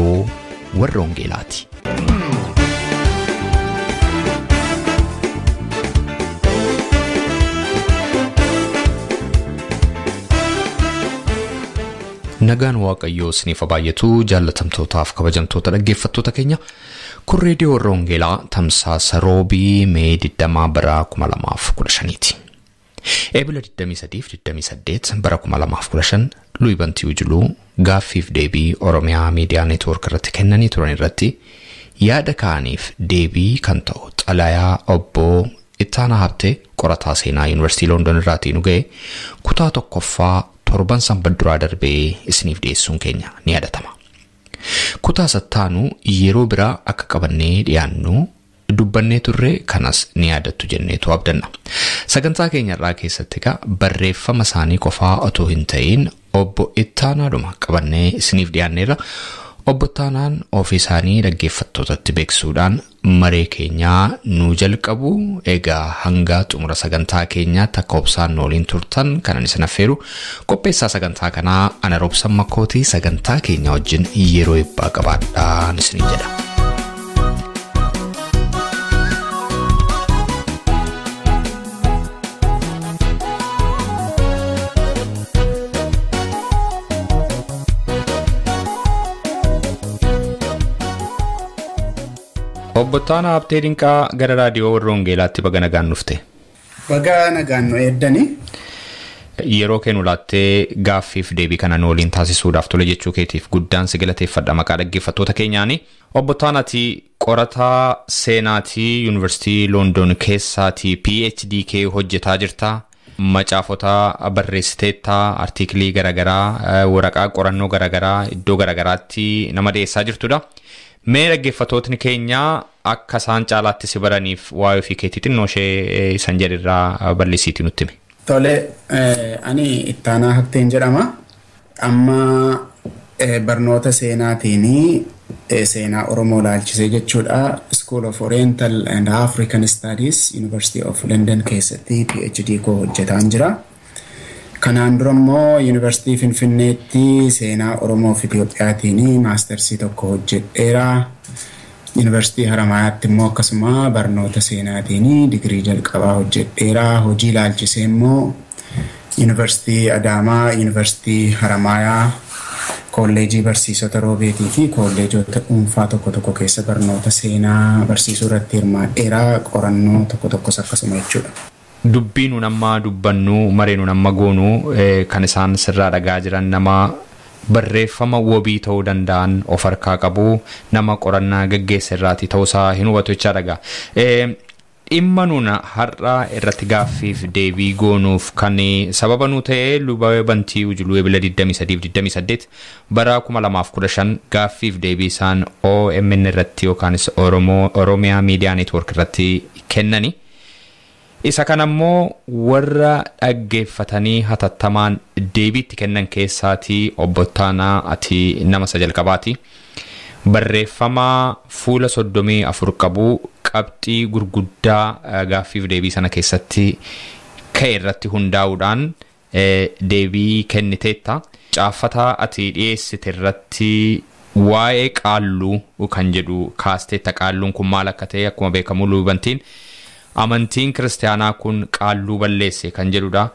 raadiyoo warra Wangeelaati. Nagaan Waaqayyoo isiniif baay'atu jaallatamtootaaf kabajamtoota dhaggeeffattoota keenya kun raadiyoo warra Wangeelaa tamsaasa roobii Mee 20 bara 2015ti. Eebila 23-28 bara 2015 Luuyi Bantii Ujuluu gaaffiif deebii Oromiyaa Miidiyaa Neetwoork irratti kennanii turan irratti yaada kaaniif deebii kan ta'u xalayaa obbo Ittaanaa Habtee qorataa seenaa Yuunivarsiitii Loondon irraatii nu ga'e kutaa tokkoffaa torban sanbadduraa darbee isiniif dhiyeessuun keenya ni yaadatama. Kutaa sattaanu yeroo biraa akka qabannee dhiyaannu dubbannee turre kanas ni yaadattu jenneetu abdanna. Sagantaa keenya irraa keessatti barreeffama isaanii qofaa otoo hin ta'in obbo Ittaanaadhuma qabannee isiniif dhiyaanneerra. Obbo Ittaanaan ofii isaanii dhaggeeffattootatti beeksisuudhaan maree keenyaa nu jalqabu. Egaa hanga xumura sagantaa keenyaatti akka obsaan waliin turtan kanan isin affeeru. Qopheessaa sagantaa kanaa ana Roobsan Makkootii sagantaa keenya wajjin yeroo eebbaa qabaadhaan isiniin jedha. Obbo Ittaanaa Habtee Dinqaa gara raadiyoo warra Wangeelaatti baga nagaan dhufte. Baga nagaan nu eeddanii. Yeroo kennu laattee gaaffiif deebii kana nu waliin taasisuudhaaf tole jechuu keetiif guddaan si galateeffadha maqaa dhaggeeffattoota keenyaani. Obbo Ittaanaati qorataa seenaatii Yuunivarsiitii Loondon keessaatii PhD kee hojjetaa jirta. Macaafota barreessiteetta artiikilii garagaraa waraqaa qorannoo garagaraa iddoo garagaraatti nama dhiyeessaa jirtudha. Mee dhaggeeffattootni keenya akka isaan caalaatti si baraniif waa'ee ofii keetiitiin nooshee isan jedhirraa bal'isiitii nutti himi. Tole, ani Ittaanaa Habteen jedhama. Amma barnoota seenaatiin seenaa Oromoo laalchisee jechuudha. School of Oriental and African Studies University of London keessatti PhD koo hojjetaan jira. Kanaan dura immoo Yuunivarsiitii Finfinneetti seenaa Oromoo fi Itiyoophiyaatiin maastersii tokko hojjedheera. Yuunivarsiitii Haramaayaatti immoo akkasuma barnoota seenaatiin digirii jalqabaa hojjedheera. Hojii laalchisee immoo Yuunivarsiitii Adaamaa, Yuunivarsiitii Haramaayaa, kolleejii barsiisota roobeetii fi kolleejota dhuunfaa tokko keessa barnoota seenaa barsiisuu irratti hirmaadheera. Qorannoo tokkos akkasuma jechuudha. Dubbii nuun amma dubbannu maree nuun amma goonu kan isaan sirraa dhagaa jiran nama barreeffama wabii ta'uu danda'an of harkaa qabu nama qorannaa gaggeessa irraati ta'uusaa hin hubatu jechaa dhagaa. Dhimma nuun har'a irratti gaaffiif deebii goonuuf kan sababa nu ta'e Luuyi Bantii Ujuluu Eebila 23-28 bara 2015 gaaffiif deebii isaan OMN irratti yookaanis Oromiyaa Miidiyaa Neetwoork irratti kennani. Isa kan ammoo warra dhaggeeffatanii hatattamaan deebiitti kennan keessaatii obbo Ittaanaa ati nama isa jalqabaati. Barreeffama fuula 34 qabu qabxii gurguddaa gaaffiif deebii sana keessatti ka'e irratti hundaa'uudhaan deebii kenniteetta. Caaffata ati dhiyeessite irratti waa'ee qaalluu kan jedhu kaasteetta. Qaalluun kun maal akka ta'e akkuma beekamu Luuyi Bantiin amantiin kiristaanaa kun qaalluu balleesse kan jedhudha.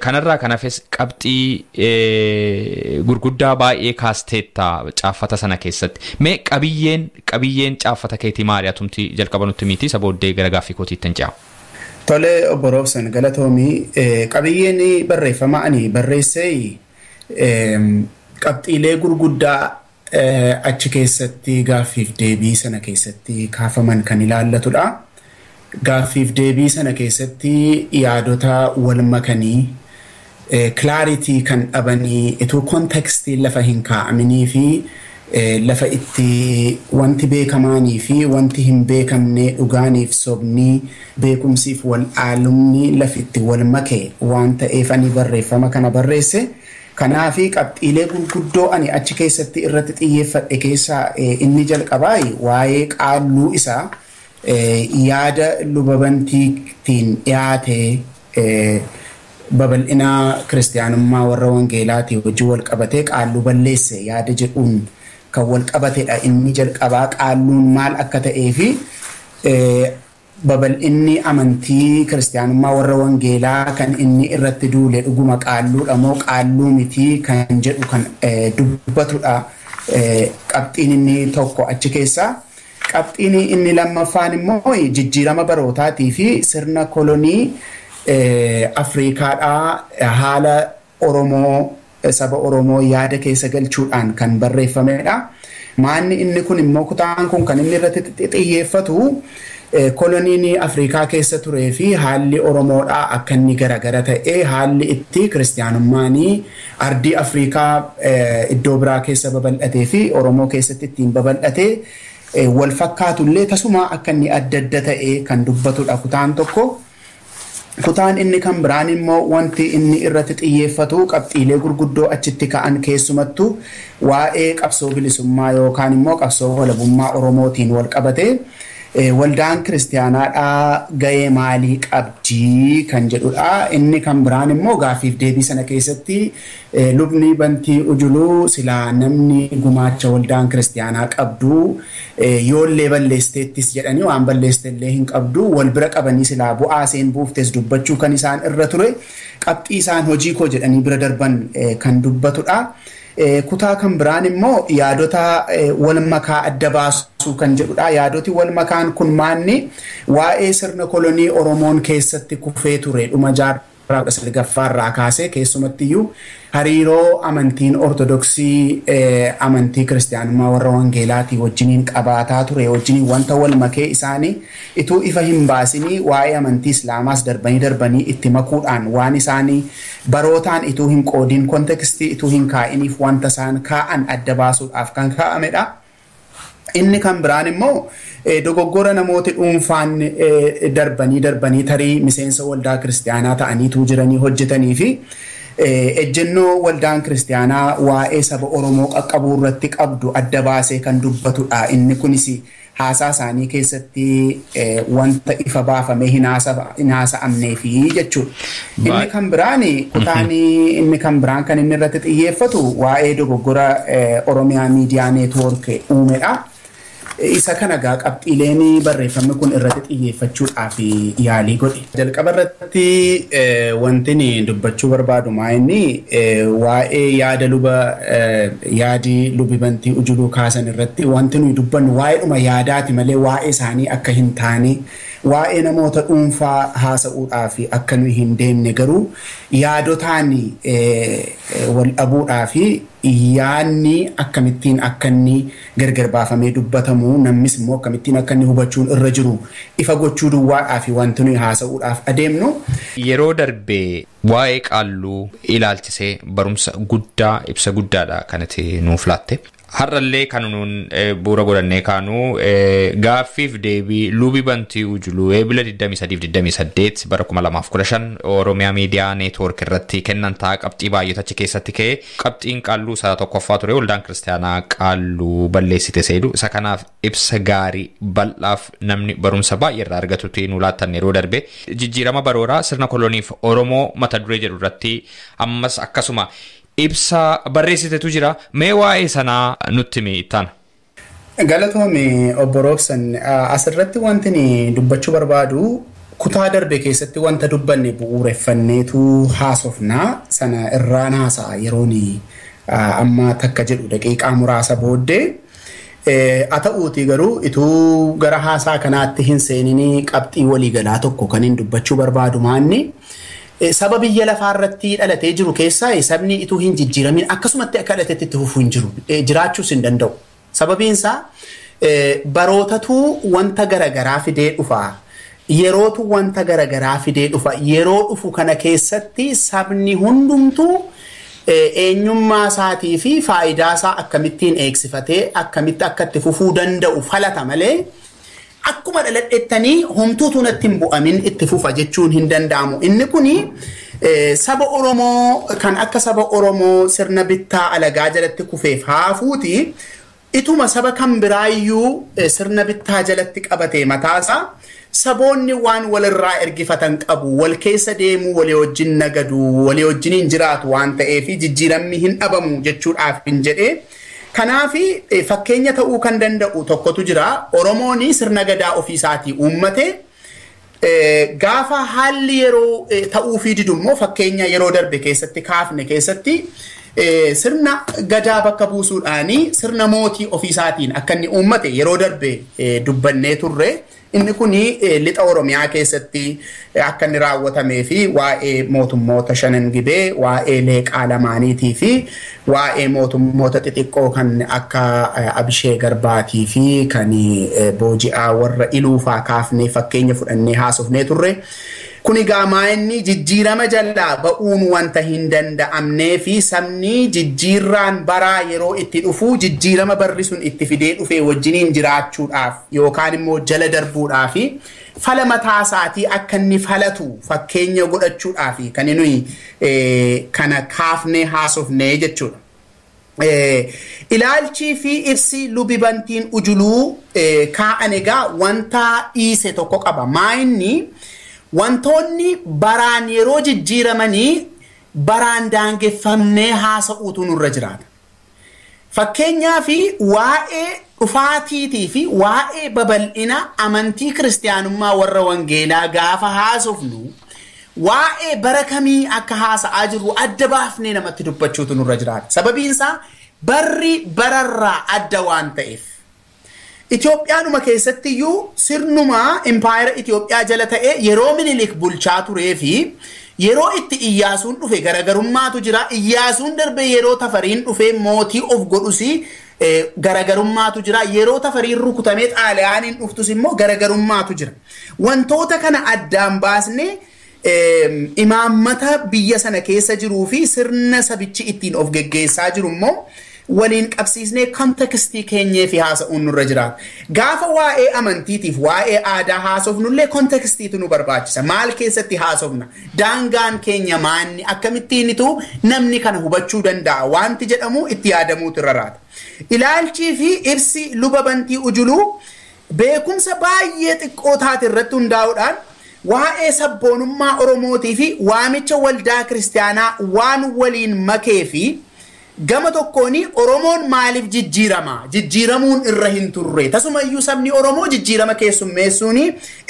Kanarraa kan hafes qabxii gurguddaa baay'ee kaasteetta caaffata sana keessatti. Mee qabiyyeen caaffata keetii maali atumti jalqaba nutti miti sabooddee gara gaaffii kootiitti hin ce'a. Tole obbo Roobsan galatoomii qabiyyeen barreeffama ani barreessee qabxiilee gurguddaa achi keessatti gaaffiif deebii sana keessatti kaafaman kan ilaallatudha. Gaaffiif deebii sana keessatti yaadota wal makanii clarity kan dhabanii ituu kontekstii lafa hin kaa'aminii fi lafa itti wanti beekamaanii fi wanti hin beekamne dhugaaniif sobnii beekumsiif wal dhaalumni lafitti wal makee waan ta'eef ani barreeffama kana barreesse. Kanaafi qabxiilee gurguddoo ani achi keessatti irratti xiyyeeffadhe keessaa inni jalqabaa waa'ee qaalluu isaa yaada Luuyi Bantiitiin dhiyaate babal'ina kiristaanummaa warra wangeelaatii wajjin wal qabatee qaalluu balleesse yaada jedhuun kan wal qabatedha. Inni jalqabaa qaalluun maal akka ta'ee fi babal'inni amantii kiristaanummaa warra wangeelaa kan inni irratti duule dhuguma qaalluudha moo qaalluu miti kan jedhu kan dubbatudha. Qabxiin inni tokko achi keessaa. Qabxiin inni lammaffaan immoo jijjiirama barootaatii fi sirna kolonii Afriikaadhaa haala Oromoo saba Oromoo yaada keessa galchuudhaan kan barreeffamedha. Maanni inni kun immoo kutaan kun kan inni irratti xiyyeeffatu koloniin Afrikaa keessa turee fi haalli Oromoodhaa akka inni garagara ta'e haalli itti kiristaanummaanii ardii Afrikaa iddoo biraa keessa babal'atee fi Oromoo keessatti ittiin babal'atee wal fakkaatullee tasuma akka inni adda adda ta'e kan dubbatudha kutaan tokko. Kutaan inni kan biraan immoo wanti inni irratti xiyyeeffatu qabxiilee gurguddoo achitti ka'an keessumattu waa'ee qabsoo bilisummaa yookaan immoo qabsoo walabummaa Oromootiin wal qabate waldaan kiristaanaadhaa ga'ee maalii qabdii kan jedhudha. Inni kan biraan immoo gaaffiif deebii sana keessatti lubni bantii ujuluu silaa namni gumaacha waldaan kiristaanaa qabdu yoollee balleesteettis jedhanii waan balleestellee hin qabdu wal bira qabanii silaa bu'aa seen buuftes dubbachuu kan isaan irra ture qabxii isaan hojii koo jedhanii bira darban kan dubbatudha. Kutaa kan biraan immoo yaadota wal makaa adda baasuu kan jedhudha. Yaadoti wal makaan kun maanni waa'ee sirna kolonii Oromoon keessatti kufee ture dhuma jaarraa salgaffaarraa kaasee keessumattiyyuu hariiroo amantiin Ortodoksii amantii kiristaanummaa warra wangeelaatii wajjiniin qabaataa ture wajjiniin wanta wal makee isaanii ituu ifa hin baasinii waa'ee amantii Islaamaas darbanii itti makuudhaan waan isaanii barootaan ituu hin qoodiin kontekstii ituu hin kaa'iniif wanta isaan kaa'an adda baasuudhaaf kan kaa'amedha. Inni kan biraan immoo dogoggora namooti dhuunfaan darbanii tarii miseensa waldaa kiristaanaa ta'aniitu jiranii hojjetanii fi ejjennoo waldaan kiristaanaa waa'ee saba Oromoo qaqqabuu irratti qabdu adda baasee kan dubbatudha. Inni kunis haasaa isaanii keessatti wanta ifa baafamee hin haasa'amnee fi jechuudha. Inni kan biraan kutaan inni kan biraan kan inni irratti xiyyeeffatu waa'ee dogoggora Oromiyaa Miidiyaa Neetwoork uumedha. Isa kana gaa qabxiileen barreeffamni kun irratti xiyyeeffachuudhaaf yaalii godhe. Jalqaba irratti wanti dubbachuu barbaadu inni waa'ee yaadi lubi bantii ujuluu kaasan irratti wanti nuyi dubbannu waa'ee dhuma yaadaati malee waa'ee isaanii akka hin taane waa'ee namoota dhuunfaa haasa'uudhaaf akka nuyi hin deemne garuu yaadotaan wal dhabuudhaaf yaanni akkamittiin akka inni gargar baafamee dubbatamu namnis immoo akkamittiin akka inni hubachuun irra jiru ifa gochuu duwwaadhaaf wanti nuyi haasa'uudhaaf adeemnu. Yeroo darbee waa'ee qaalluu ilaalchisee barumsa guddaa ibsa guddaadha kanatti nuuf laatte. Har'allee kan nuun bu'uura godhannee kaanu gaaffiif deebii lubi bantii ujuluu eebila 23-28 bara 2015 Oromiyaa Miidiyaa Neetwoork irratti kennan ta'a qabxii baay'eetu achi keessatti ka'e qabxiin qaalluu isaa tokkoffaa ture waldaan kiristaanaa qaalluu balleessite seedu isa kanaaf ibsa gaarii bal'aaf namni barumsa baay'ee irraa argatutti nu laattan yeroo darbe jijjiirama barooraa sirna koloniif Oromoo mata duree jedhu irratti ammas akkasuma ibsa barreessitetu jira. Mee waa'ee sanaa nutti mi'ittan? Galatoome obbo Roobsan asirratti wanti dubbachuu barbaadu kutaa darbe keessatti wanta dubbanne bu'uureffanneetu haasofnaa sana irraan haasa'a yeroon amma takka jedhu daqiiqaa muraasa booddee haa ta'uutii garuu ituu gara haasaa kanaatti hin seeninii qabxii waliigalaa tokko kan hin dubbachuu barbaadu maanni saba biyya lafaa irratti dhalatee jiru keessaa sabni ituu hin jijjiiramin akkasumatti akka dhalatetti itti fufuu hin jiru jiraachuus hin danda'u. Sababiin isaa barootatu wanta garagaraa fidee dhufa. Yerootu wanta garagaraa fidee dhufa. Yeroo dhufu kana keessatti sabni hundumtuu eenyummaa isaatii fi faayidaa isaa akkamittiin eegsifatee akkamitti akka itti fufuu danda'u falata malee akkuma dhaladhettanii homtuutu natti hin bu'amin itti fufa jechuun hin danda'amu. Inni kuni saba Oromoo kan akka saba Oromoo sirna bittaa alagaa jalatti kufeef haafuuti ituma saba kan biraayyuu sirna bittaa jalatti qabatee mataasaa saboonni waan walirraa ergifatan qabu wal keessa deemuu walii wajjin nagadu walii wajjiniin jiraatu waan ta'eef jijjiiramni hin dhabamu jechuudhaaf hin jedhee Kanaafi fakkeenya ta'uu kan danda'u tokkotu jira. Oromoon sirna gadaa ofiisaatii uummate gaafa haalli yeroo ta'uu fi didummoo fakkeenya yeroo darbe keessatti kaafne keessatti sirna gadaa bakka buusuudhaani sirna mootii ofiisaatiin akka inni uummate yeroo darbe dubbannee turre. Inni kuni lixa Oromiyaa keessatti akka inni raawwatamee fi waa'ee mootummoota shanan gibee, waa'ee leeqaa lamaaniitii fi waa'ee mootummoota xixiqqoo kan akka Abishee Garbaatii fi kan booji'aa warra Iluufaa kaafnee fakkeenya fudhannee haasofnee turre. Kuni gaamaa inni jijjiirama jalaa ba'uun wanta hin danda'amnee fi sabni jijjiirraan baraa yeroo itti dhufu jijjiirama barri sun itti fidee dhufee wajjiniin jiraachuudhaaf yookaan immoo jala darbuudhaaf fala mataa isaatii akka inni falatu fakkeenya godhachuudhaaf kan nuyi kana kaafnee haasofnee jechuudha. Ilaalchii fi ibsi lubi bantiin ujuluu kaa'an egaa wanta dhiise tokko qaba. Maayinni wantoonni baraan yeroo jijjiiramanii baraan daangeffamnee haasa'uutu nurra jiraata. Fakkeenyaaf waa'ee dhufaatiitii fi waa'ee babal'ina amantii kiristaanummaa warra wangeelaa gaafa haasofnu waa'ee bara kamii akka haasa'aa jirru adda baafnee namatti dubbachuutu nurra jiraata. Sababiin isaa barri bararraa adda waan ta'eef. Itoophiyaanuma keessatti iyyuu sirnuma empire Itoophiyaa jala ta'e yeroo Minilik bulchaa turee fi yeroo itti Iyyaasuun dhufe garagarummaatu jira. Iyyaasuun darbe yeroo Tafariin dhufe mootii of godhusi garagarummaatu jira. Yeroo Tafariin rukutamee Xaaliyaaniin dhuftus immoo garagarummaatu jira. Wantoota kana addaan baasne imaammata biyya sana keessa jiruu fi sirna sabichi ittiin of geggeessaa jiru immoo waliin qabsiisnee kontekstii keenyee fi haasa'uun nurra jiraata. Gaafa waa'ee amantiitiif waa'ee aadaa haasofnullee kontekstiitu nu barbaachisa. Maal keessatti haasofna? Daangaan keenya maanni akkamittiinitu namni kana hubachuu danda'a wanti jedhamu itti yaadamuutu irra raata. Ilaalchii fi ibsi luba bantii ujuluu beekumsa baay'ee xiqqoo taate irratti hundaa'uudhaan waa'ee sabboonummaa Oromootii fi waamicha waldaa kiristaanaa waan waliin makee fi gama tokkooni Oromoon maaliif jijjiirama? Jijjiiramuun irra hin turre. Tasumayyuu sabni Oromoo jijjiirama keessummeessuuni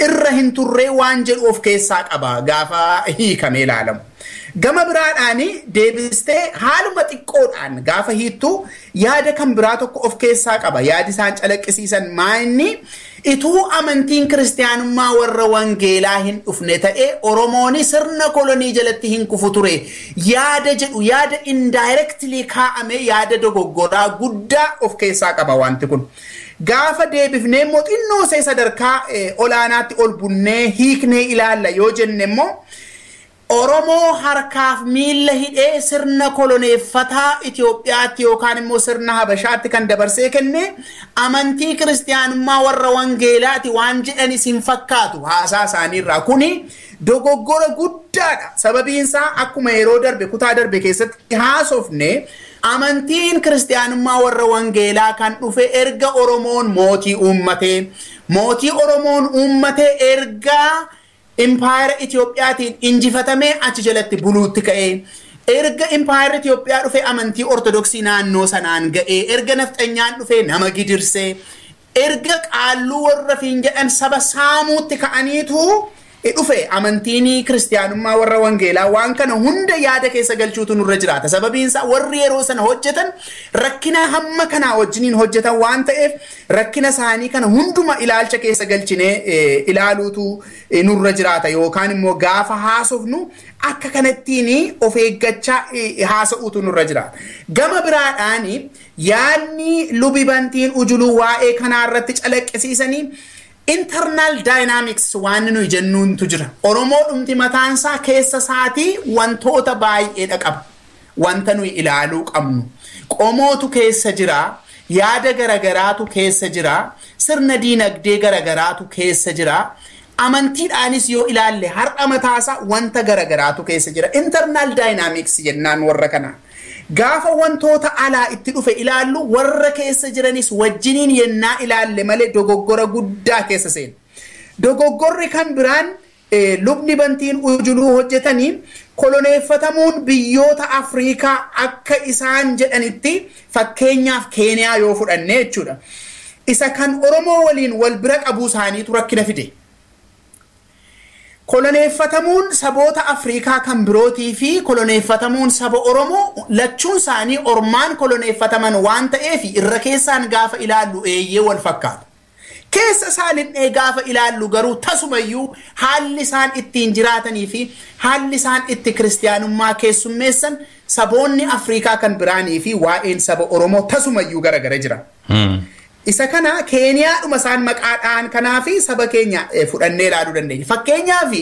irra hin turre waan jedhu of keessaa qaba gaafa hiikamee ilaalamu. Gama biraadhaani deebistee haaluma xiqqoodhaan gaafa hiittu yaada kan biraa tokko of keessaa qaba. Yaadi isaan calaqqisiisan maayinni ituu amantiin kiristaanummaa warra wangeelaa hin dhufne ta'e Oromooni sirna kolonii jalatti hin kufu ture. Yaada jedhu yaada indirectly kaa'ame yaada dogoggoraa guddaa of keessaa qaba wanti kun. Gaafa deebifnee immoo xinnoo see sadarkaa olaanaatti ol bunnee hiiknee ilaalla yoo jenne immoo Oromoo harkaaf miilla hidhee sirna koloneeffataa Itoophiyaatti yookaan immoo sirna Habashaatti kan dabarsee kenne amantii kiristaanummaa warra wangeelaati waan jedhan isin fakkaatu haasaa isaaniirraa. Kuni dogoggora guddaadha. Sababiin isaa akkuma yeroo darbe kutaa darbe keessatti haasofne amantiin kiristaanummaa warra wangeelaa kan dhufe erga Oromoon mootii uummatee erga empire Itoophiyaatiin injifatamee achi jalatti buluutti ka'ee erga empire Itoophiyaa dhufe amantii ortodoksii naannoo sanaan ga'ee erga nafxanyaan dhufe nama gidirsee erga qaalluu warra fiin jedhan saba saamuutti ka'aniitu dhufe amantiin kiristaanummaa warra wangeelaa waan kana hunda yaada keessa galchuutu nurra jiraata. Sababiin isaa warri yeroo sana hojjetan rakkina hamma kanaa wajjiniin hojjetan waan ta'eef rakkina isaanii kana hunduma ilaalcha keessa galchinee ilaaluutu nurra jiraata yookaan immoo gaafa haasofnu akka kanattiin of eeggachaa haasa'uutu nurra jiraata. Gama biraadhaan yaadni lubi bantiin ujuluu waa'ee kanaa irratti calaqqisiisanii internal dynamics waan nuyi jennuuntu jira. Oromoo dhumti mataansaa keessa isaatii wantoota baay'eedha qaba. Wanta nuyi ilaaluu qabnu. Qomootu keessa jira. Yaada garagaraatu keessa jira. Sirna diinagdee garagaraatu keessa jira. Amantiidhaanis yoo ilaalle har'a mataasaa wanta garagaraatu keessa jira. Internal dynamics jennaan warra kana. Gaafa wantoota alaa itti dhufe ilaallu warra keessa jiranis wajjiniin yennaa ilaalle malee dogoggora guddaa keessa seenu. Dogoggorri kan biraan lubni bantiin ujuluu hojjetanii koloneeffatamuun biyyoota Afrikaa akka isaan jedhanitti fakkeenyaaf Keeniyaa yoo fudhanne jechuudha. Isa kan Oromoo waliin wal bira qabuu isaaniitu rakkina fide. Koloneeffatamuun saboota Afrikaa kan birootii fi koloneeffatamuun saba Oromoo lachuun isaanii ormaan koloneeffataman waan ta'eef irra keessaan gaafa ilaallu eeyyee wal fakkaata. Keessa isaanin gaafa ilaallu garuu tasumayyuu haalli isaan ittiin jiraatanii fi haalli isaan itti kiristiyaanummaa keessummeessan saboonni Afrikaa kan biraanii fi waa'een saba Oromoo tasumayyuu garagara jira. Isa kana Keeniyaadhuma isaan maqaadhaan kanaa fi saba keenya fudhannee ilaaluu dandeenya. Fakkeenyaaf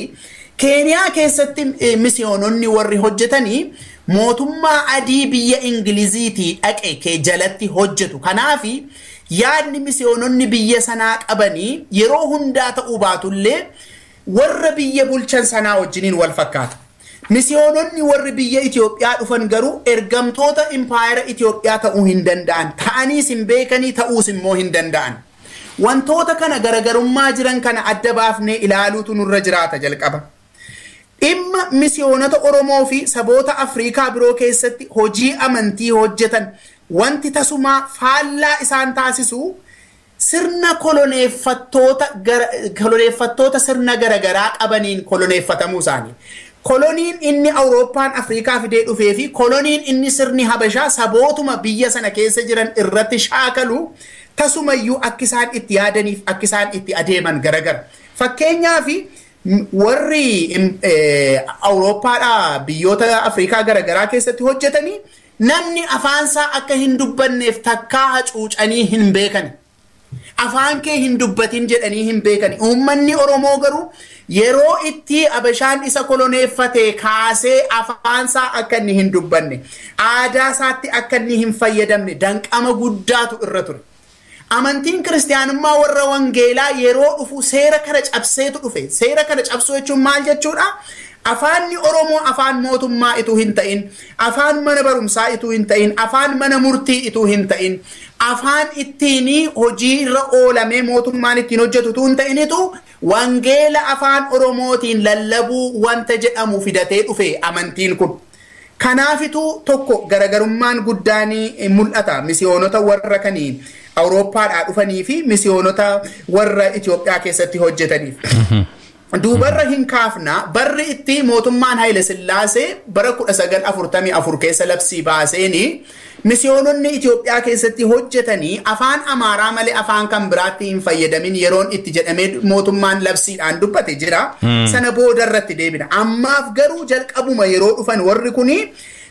Keeniyaa keessatti misiyoononni warri hojjetanii mootummaa adii biyya Ingiliziitii dhaqe jalatti hojjetu. Kanaaf yaadni misiyoononni biyya sanaa qabanii yeroo hundaa ta'uu baatullee warra biyya bulchan sanaa wajjiniin wal fakkaata. Misiyoononni warri biyya Itoophiyaa dhufan garuu ergamtoota impaayera Itoophiyaa ta'uu hin danda'an. Ta'aniis hin beekanii ta'uus immoo hin danda'an. Wantoota kana garagarummaa jiran kana adda baafnee ilaaluutu nurra jiraata jalqaba. Dhimma misiyoonota Oromoo fi saboota Afrikaa biroo keessatti hojii amantii hojjetan wanti tasumaa faallaa isaan taasisu sirna koloneeffattoota sirna garagaraa qabaniin koloneeffatamuu isaanii. Koloniin inni Awurooppaan Afrikaa fidee dhufee fi koloniin inni sirni Habashaa sabootuma biyya sana keessa jiran irratti shaakalu tasumayyuu akka isaan itti yaadaniif akka isaan itti adeeman garagara. Fakkeenyaaf warri Awurooppaadhaa biyyoota Afrikaa garagaraa keessatti hojjetanii namni afaansaa akka hin dubbanneef takkaa hacuucanii hin beekan. Afaan kee hin dubbatin jedhanii hin beekan. Uummanni Oromoo garuu yeroo itti Habashaan isa koloneeffate kaasee afaansaa akka inni hin dubbanne, aadaa isaatti akka inni hin fayyadamne danqama guddaatu irra ture. Amantiin kiristiyaanummaa warra wangeelaa yeroo dhufu seera kana cabseetu dhufe. Seera kana cabsuu jechuun maal jechuudha? Afaanni Oromoo afaan mootummaa ituu hin ta'in, afaan mana barumsaa ituu hin ta'in, afaan mana murtii ituu hin ta'in, afaan ittiin hojii irra oolamee mootummaan ittiin hojjetu ituu hin ta'initu wangeela afaan Oromootiin lallabuu wanta jedhamu fidatee dhufe amantiin kun. Kanaafituu tokko garagarummaan guddaan mul'ata misiyoonota warra kanii Awurooppaadhaa dhufanii fi misiyoonota warra Itoophiyaa keessatti hojjetaniif. Duubarra hin kaafna barri itti mootummaan Haile Sillaasee bara 1944 keessa labsii baaseeni misiyoononni Itoophiyaa keessatti hojjetanii afaan Amaaraa malee afaan kan biraatti hin fayyadamin yeroon itti jedhamee mootummaan labsiidhaan dubbate jira. Sana boodarratti deebina. Ammaaf garuu jalqabuma yeroo dhufan warri kuni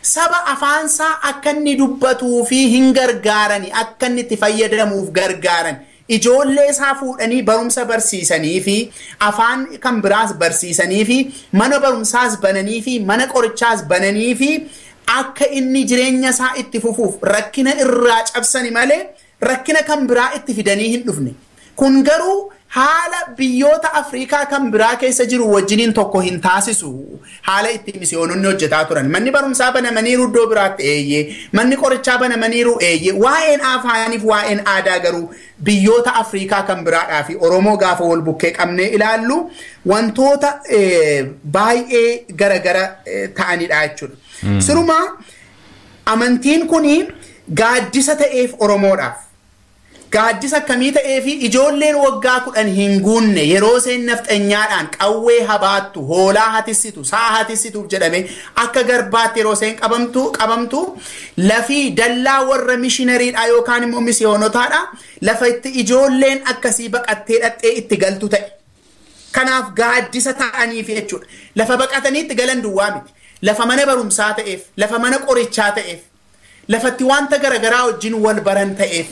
saba afaansaa akka inni dubbatuu fi hin gargaarani akka inni itti fayyadamuuf gargaaran. Ijoollee isaa fuudhanii barumsa barsiisanii fi afaan kan biraas barsiisanii fi mana barumsaas bananii fi mana qorichaas bananii fi akka inni jireenya isaa itti fufuuf rakkina irraa cabsani malee rakkina kan biraa itti fidanii hin dhufne. Kun garuu haala biyyoota Afrikaa kan biraa keessa jiru wajjiniin tokko hin taasisu. Haala itti misiyoononni hojjetaa turan. Manni barumsaa banamaniiru iddoo biraatti eeyyee. Manni qorichaa banamaniiru eeyyee. Waa'een afaaniif waa'een aadaa garuu biyyoota Afrikaa kan biraadhaa fi Oromoo gaafa wal bukkee qabnee ilaallu wantoota baay'ee garagara ta'anidha jechuudha. Sirumaa amantiin kuni gaaddisa ta'eef Oromoodhaaf. Gaaddisa akkamii ta'ee fi ijoolleen waggaa 10 hin guunne yeroo seen nafxanyaadhaan qawwee habaattu, hoolaa hatissitu, sa'a hatissituuf jedhame akka garbaatti yeroo seen qabamtu lafii dallaa warra mishinariidha yookaan immoo misiyoonotaadha lafa itti ijoolleen akkasii baqattee dhattee itti galtu ta'e. Kanaaf gaaddisa ta'aniif jechuudha. Lafa baqatanii itti galan duwwaa miti. Lafa mana barumsaa ta'eef, lafa mana qorichaa ta'eef, lafatti wanta garagaraa wajjin wal baran ta'eef.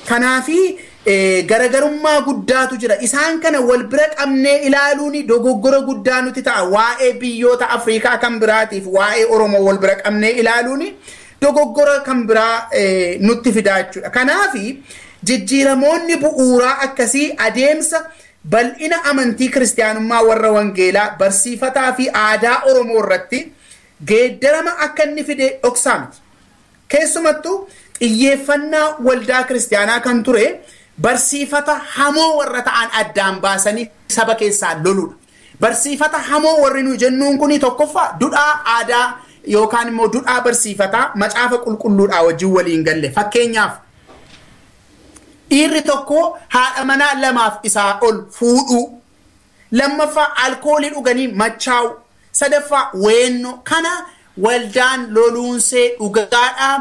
Kanaafi garagarummaa guddaatu jira. Isaan kana wal bira qabnee ilaaluun dogoggora guddaa nuti ta'a. Waa'ee biyyoota Afrikaa kan biraatiif waa'ee Oromoo wal bira qabnee ilaaluun dogoggora kan biraa nutti fidaa jechuudha. Kanaafi jijjiiramoonni bu'uuraa akkasii adeemsa bal'ina amantii kiristiyaanummaa warra wangeelaa barsiifataa fi aadaa Oromoo irratti geeddarama akka inni fide dhoksaa miti. Keessumattuu xiyyeeffannaa waldaa kiristiyaanaa kan ture barsiifata hamoo warra ta'an addaan baasanii saba keessaa loluudha. barsiifata hamoo warri nu jennuun kuni tokkoffaa duudhaa aadaa yookaan immoo duudhaa barsiifataa macaafa qulqulluudhaa wajjin waliin galle. Fakkeenyaaf dhiirri tokko haadha manaa lamaaf isaa ol fuudhuu, lammaffaa alkoolii dhuganii machaa'u, sadaffaa weennoo. Kana waldaan loluunsee dhugaadhaa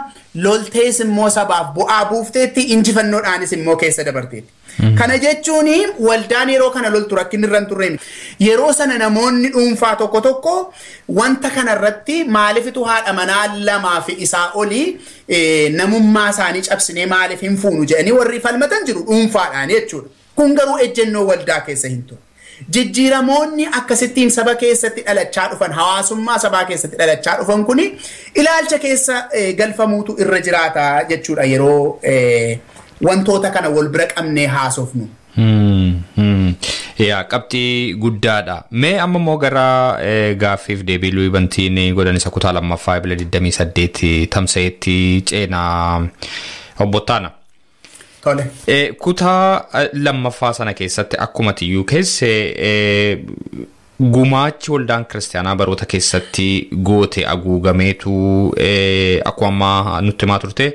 loltees immoo sabaaf bu'aa buufteetti injifannoodhaanis immoo keessa dabarteetti. Kana jechuun waldaan yeroo kana loltu rakkinni irra hin turre. Yeroo sana namoonni dhuunfaa tokko tokko wanta kanarratti maalifitu haadha manaa lamaa fi isaa olii namummaa isaanii cabsinee maaliif hin fuunu jedhanii warri falmatan jiru dhuunfaadhaan jechuudha. Kun garuu ejjennoo waldaa keessa hin turre. Jijjiiramoonni akkasittiin saba keessatti dhalachaa dhufan, hawaasummaa sabaa keessatti dhalachaa dhufan kuni ilaalcha keessa galfamuutu irra jiraata jechuudha yeroo wantoota kana wal bira qabnee haasofnu. Yaa qabxii guddaadha. Mee amma immoo gara gaaffiif deebii Luwii Bantiin godhan isa kutaa lammaffaa Ebile 28 tamsa'eetti ceenaa obbottaana. Tole. Kutaa lammaffaa sana keessatti akkuma tiyyuu keesse gumaachi waldaan kiristaanaa baroota keessatti goote haguugameetu akkuma nutti himaa turte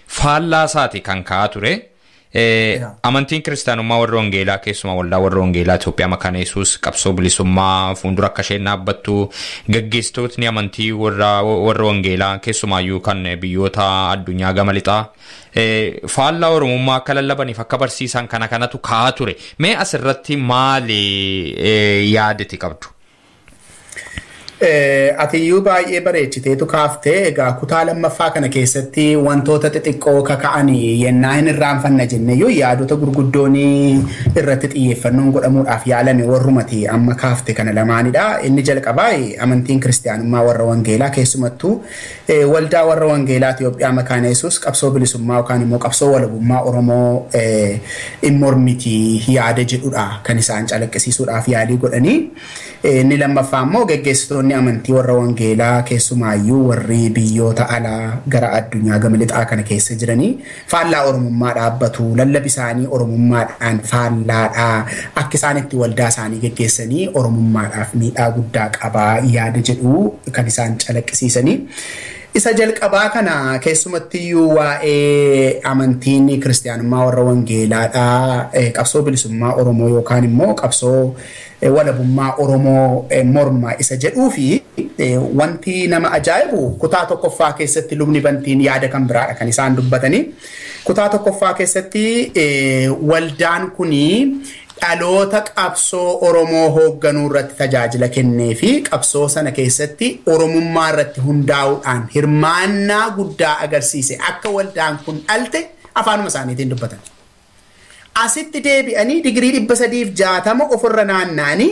faallaa isaati kan ka'aa ture. Amantiin kiristaanummaa warra wangeelaa keessumaa waldaa warra wangeelaa Itoophiyaa Makaana Yesuus qabsoo bilisummaa fuuldura akka isheen dhaabbattu gaggeessitootni amantii warra wangeelaa keessumaayyuu kan biyyoota addunyaa gama lixaa faallaa oromummaa akka lallabaniif akka barsiisan kanatu ka'aa ture. Mee asirratti maali yaadati qabdu? Atiyyuu baay'ee bareechiteetu kaaftee egaa kutaa lammaffaa kana keessatti wantoota xixiqqoo kaka'anii yennaa hin irraanfanna jenneyyuu yaadota gurguddoon irratti xiyyeeffannoon godhamuudhaaf yaalame warrumati amma kaafte kana lamaanidha. Inni jalqabaa amantiin kiristaanummaa warra wangeelaa keessumattuu waldaa warra wangeelaa Itoophiyaa Makaana Yesuus qabsoo bilisummaa yookaan immoo qabsoo walabummaa Oromoo hin mormiti yaada jedhudha kan isaan calaqqisiisuudhaaf yaalii godhanii. Inni lammaffaa immoo gaggeessitoonni amantii warra wangeelaa keessumaayyuu warri biyyoota alaa gara addunyaa gama lixaa kana keessa jiranii faallaa oromummaa dhaabbatu, lallabi isaanii oromummaadhaan faallaadhaa akka isaan itti waldaa isaanii gaggeessanii oromummaadhaaf miidhaa guddaa qabaa yaada jedhu kan isaan calaqqisiisanii. Isa jalqabaa kana keessumattiyyuu waa'ee amantiin kiristaanummaa warra wangeelaadhaa qabsoo bilisummaa Oromoo yookaan immoo qabsoo walabummaa Oromoo morma isa jedhuu fi wanti nama ajaa'ibu kutaa tokkoffaa keessatti Lubni Bantiin yaada kan biraadha kan isaan dubbatanii. Kutaa tokkoffaa keessatti waldaan kunii dhaloota qabsoo Oromoo hoogganuu irratti tajaajila kennee fi qabsoo sana keessatti oromummaa irratti hundaa'uudhaan hirmaannaa guddaa agarsiise akka waldaan kun dhalte afaanuma isaaniitiin dubbatan. Asitti deebi'anii digirii 360 ofirra naanna'anii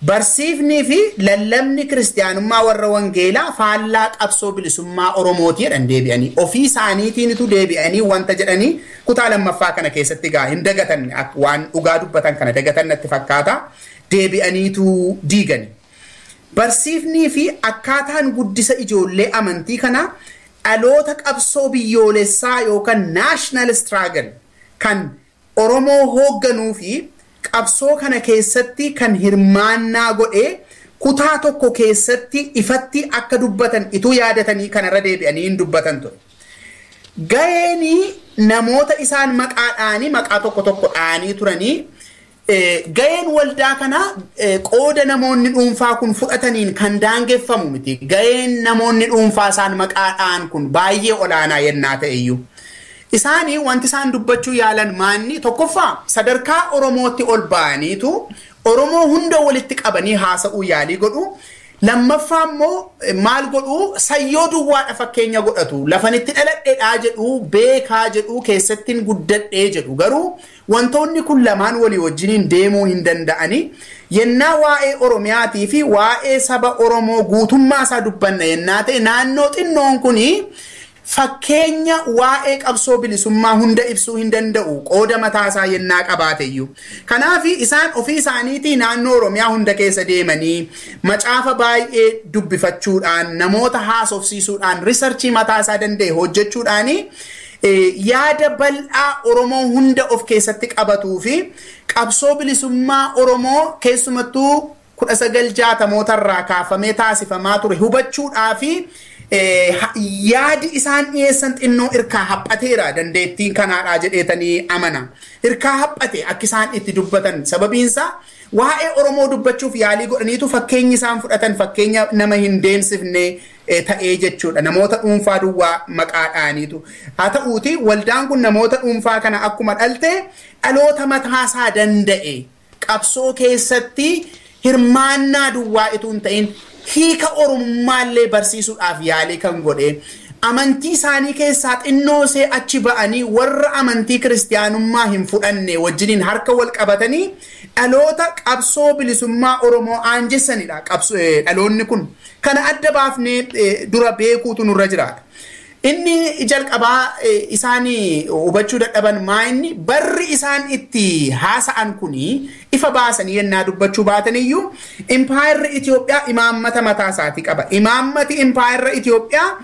barsiifnii fi lallabni kiristaanummaa warra wangeelaa faallaa qabsoo bilisummaa Oromooti jedhan deebi'anii ofii isaaniitiinitu deebi'anii wanta jedhanii kutaa lammaffaa kana keessatti gaa hin dagatan waan dhugaa dubbatan kana dagatan natti fakkaata deebi'aniitu diigani. Barsiifnii fi akkaataan guddisa ijoollee amantii kana dhaloota qabsoo biyyoolessaa yookaan national struggle kan Oromoo hoogganuu fi qabsoo kana keessatti kan hirmaannaa godhee kutaa tokko keessatti ifatti akka dubbatan ituu yaadatanii kanarra deebi'anii hin dubbatan ture. Ga'een namoota isaan maqaa tokko dhaanii turanii ga'een waldaa kana qooda namoonni dhuunfaa kun fudhataniin kan daangeffamu miti. Ga'een namoonni dhuunfaa isaan maqaadhaan kun baay'ee olaanaa yennaa ta'eyyuu. Isaanii wanti isaan dubbachuu yaalan maanni tokkoffaa sadarkaa Oromootti ol ba'aniitu Oromoo hunda walitti qabanii haasa'uu yaalii godhu. Lammaffaa immoo maal godhu sayyoo duwwaadha fakkeenya godhatu. Lafanitti dhaladheedhaa jedhu beekaa jedhu keessattiin guddadhee jedhu garuu wantoonni kun lamaan walii wajjiniin deemuu hin danda'anii yennaa waa'ee Oromiyaatii fi waa'ee saba Oromoo guutummaa isaa dubbanna yennaa ta'e naannoo xinnoon kunii fakkeenya waa'ee qabsoo bilisummaa hunda ibsuu hin danda'u qooda mataa isaa yennaa qabaateyyuu. Kanaaf isaan ofii isaaniitii naannoo Oromiyaa hunda keessa deemanii macaafa baay'ee dubbifachuudhaan namoota haasofsiisuudhaan riisarchii mataa isaa danda'e hojjechuudhaanii yaada bal'aa Oromoo hunda of keessatti qabatuu fi qabsoo bilisummaa Oromoo keessumattuu 1960 irraa kaafamee taasifamaa ture hubachuudhaa fi yaadi isaan dhiyeessan xinnoo irkaa haphateera dandeettiin kanaadhaa jedheetanii amana. Irkaa haphate akka isaan itti dubbatan sababiinsa waa'ee Oromoo dubbachuuf yaalii godhaniitu fakkeenyi isaan fudhatan fakkeenya nama hin deemsifne ta'ee jechuudha. Namoota dhuunfaa duwwaa maqaadhaaniitu. Haa ta'uuti waldaan kun namoota dhuunfaa kana akkuma dhalte dhaloota mataasaa danda'e qabsoo keessatti hirmaannaa duwwaa itoo hin ta'in hiika Oromummaallee barsiisuudhaaf yaalii kan godhe amantii isaanii keessaa xinnoosee achi ba'anii warra amantii kiristaanummaa hin fudhanne wajjiniin harka wal qabatanii dhaloota qabsoo bilisummaa Oromoo aanjessanidha. Dhaloonni kun kana adda baafnee dura beekuutu nurra jiraata. Inni jalqabaa isaanii hubachuu dadhaban maayinni barri isaan itti haasa'an kuni ifa baasanii yennaa dubbachuu baataniyyuu impaayirri Itoophiyaa imaammata mataa isaatii qaba. Imaammati impaayirri Itoophiyaa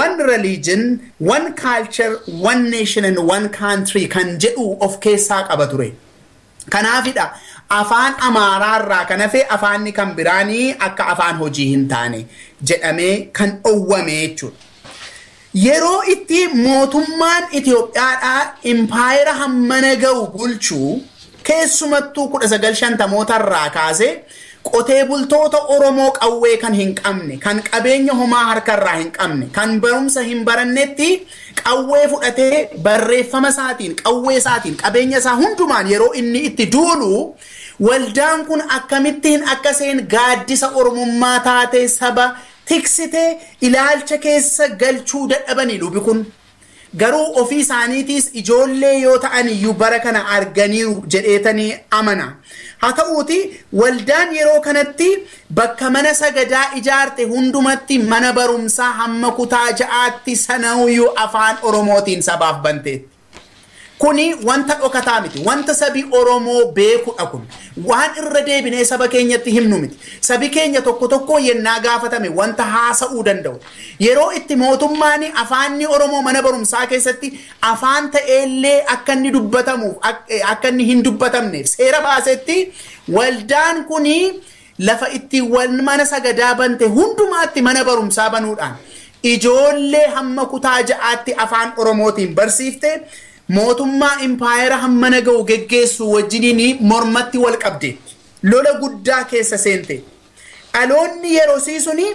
one religion, one culture, one nation and one country kan jedhu of keessaa qaba ture. Kanaafidha afaan Amaaraarraa kan hafe afaanni kan biraanii akka afaan hojii hin taane jedhamee kan dhowwame jechuudha. Yeroo itti mootummaan Itoophiyaadhaa impaayira hammana ga'u bulchuu keessumattuu 1950 irraa kaasee qotee bultoota Oromoo qawwee kan hin qabne kan qabeenya homaa harkarraa hin qabne kan barumsa hin barannetti qawwee fudhatee barreeffama isaatiin qawwee isaatiin qabeenya isaa hundumaan yeroo inni itti duulu waldaan kun akkamittiin akka seen gaaddisa Oromummaa taatee saba tiksite ilaalcha keessa galchuu dadhabanii lubi kun garuu ofii isaaniitiis ijoollee yoo ta'an iyyuu bara kana arganiiru jedheetanii amana. Haa ta'uuti waldaan yeroo kanatti bakka mana sagadaa ijaarte hundumatti mana barumsaa hamma kutaa 6tti sanaayyuu afaan Oromootiin sabaaf banteetti. Kuni wanta dhokataa miti wanta sabi Oromoo beekudha kun waan irra deebinee saba keenyatti himnu miti sabi keenya tokko tokko yennaa gaafatame wanta haasa'uu danda'u yeroo itti mootummaan afaanni Oromoo mana barumsaa keessatti afaan ta'ellee akka inni dubbatamuuf akka inni hin dubbatamneef seera baasetti waldaan kuni lafa itti mana sagadaa bante hundumaatti mana barumsaa banuudhaan ijoollee hamma kutaa 6tti afaan Oromootiin barsiifte mootummaa impaayira hammana ga'u geggeessu wajjiniin mormatti wal qabde lola guddaa keessa seente dhaloonni yeroo siisuni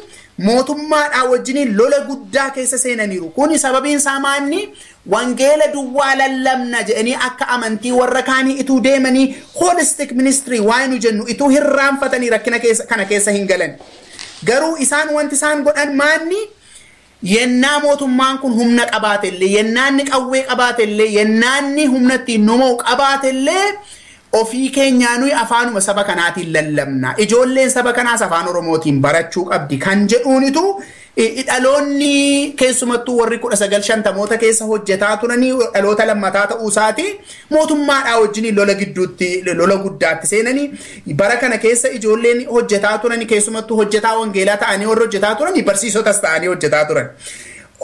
mootummaadhaa wajjiniin lola guddaa keessa seenaniiru kuni sababiin isaa maanni wangeela duwwaa lallabna jedhanii akka amantii warra kaanii ituu deemanii holistic ministry waan nu jennu ituu hirraanfatanii rakkina kana keessa hin galan garuu isaan wanti isaan godhan maanni yennaa mootummaan kun humna qabaatellee yennaanni qawwee qabaatellee yennaanni humnatti numuu qabaatellee ofii keenyaanuu afaanuma saba kanaatiin lallabna ijoolleen saba kanaas afaan Oromootiin barachuu qabdi kan jedhuunitu dhaloonni keessumattuu warri 1950moota keessa hojjetaa turanii dhaloota lammataa ta'uu isaati mootummaadhaa wajjin lola guddaatti seenanii bara kana keessa ijoolleen hojjetaa turanii keessumattuu hojjetaa wangeelaa ta'anii warra hojjetaa turanii barsiisotas ta'anii hojjetaa turan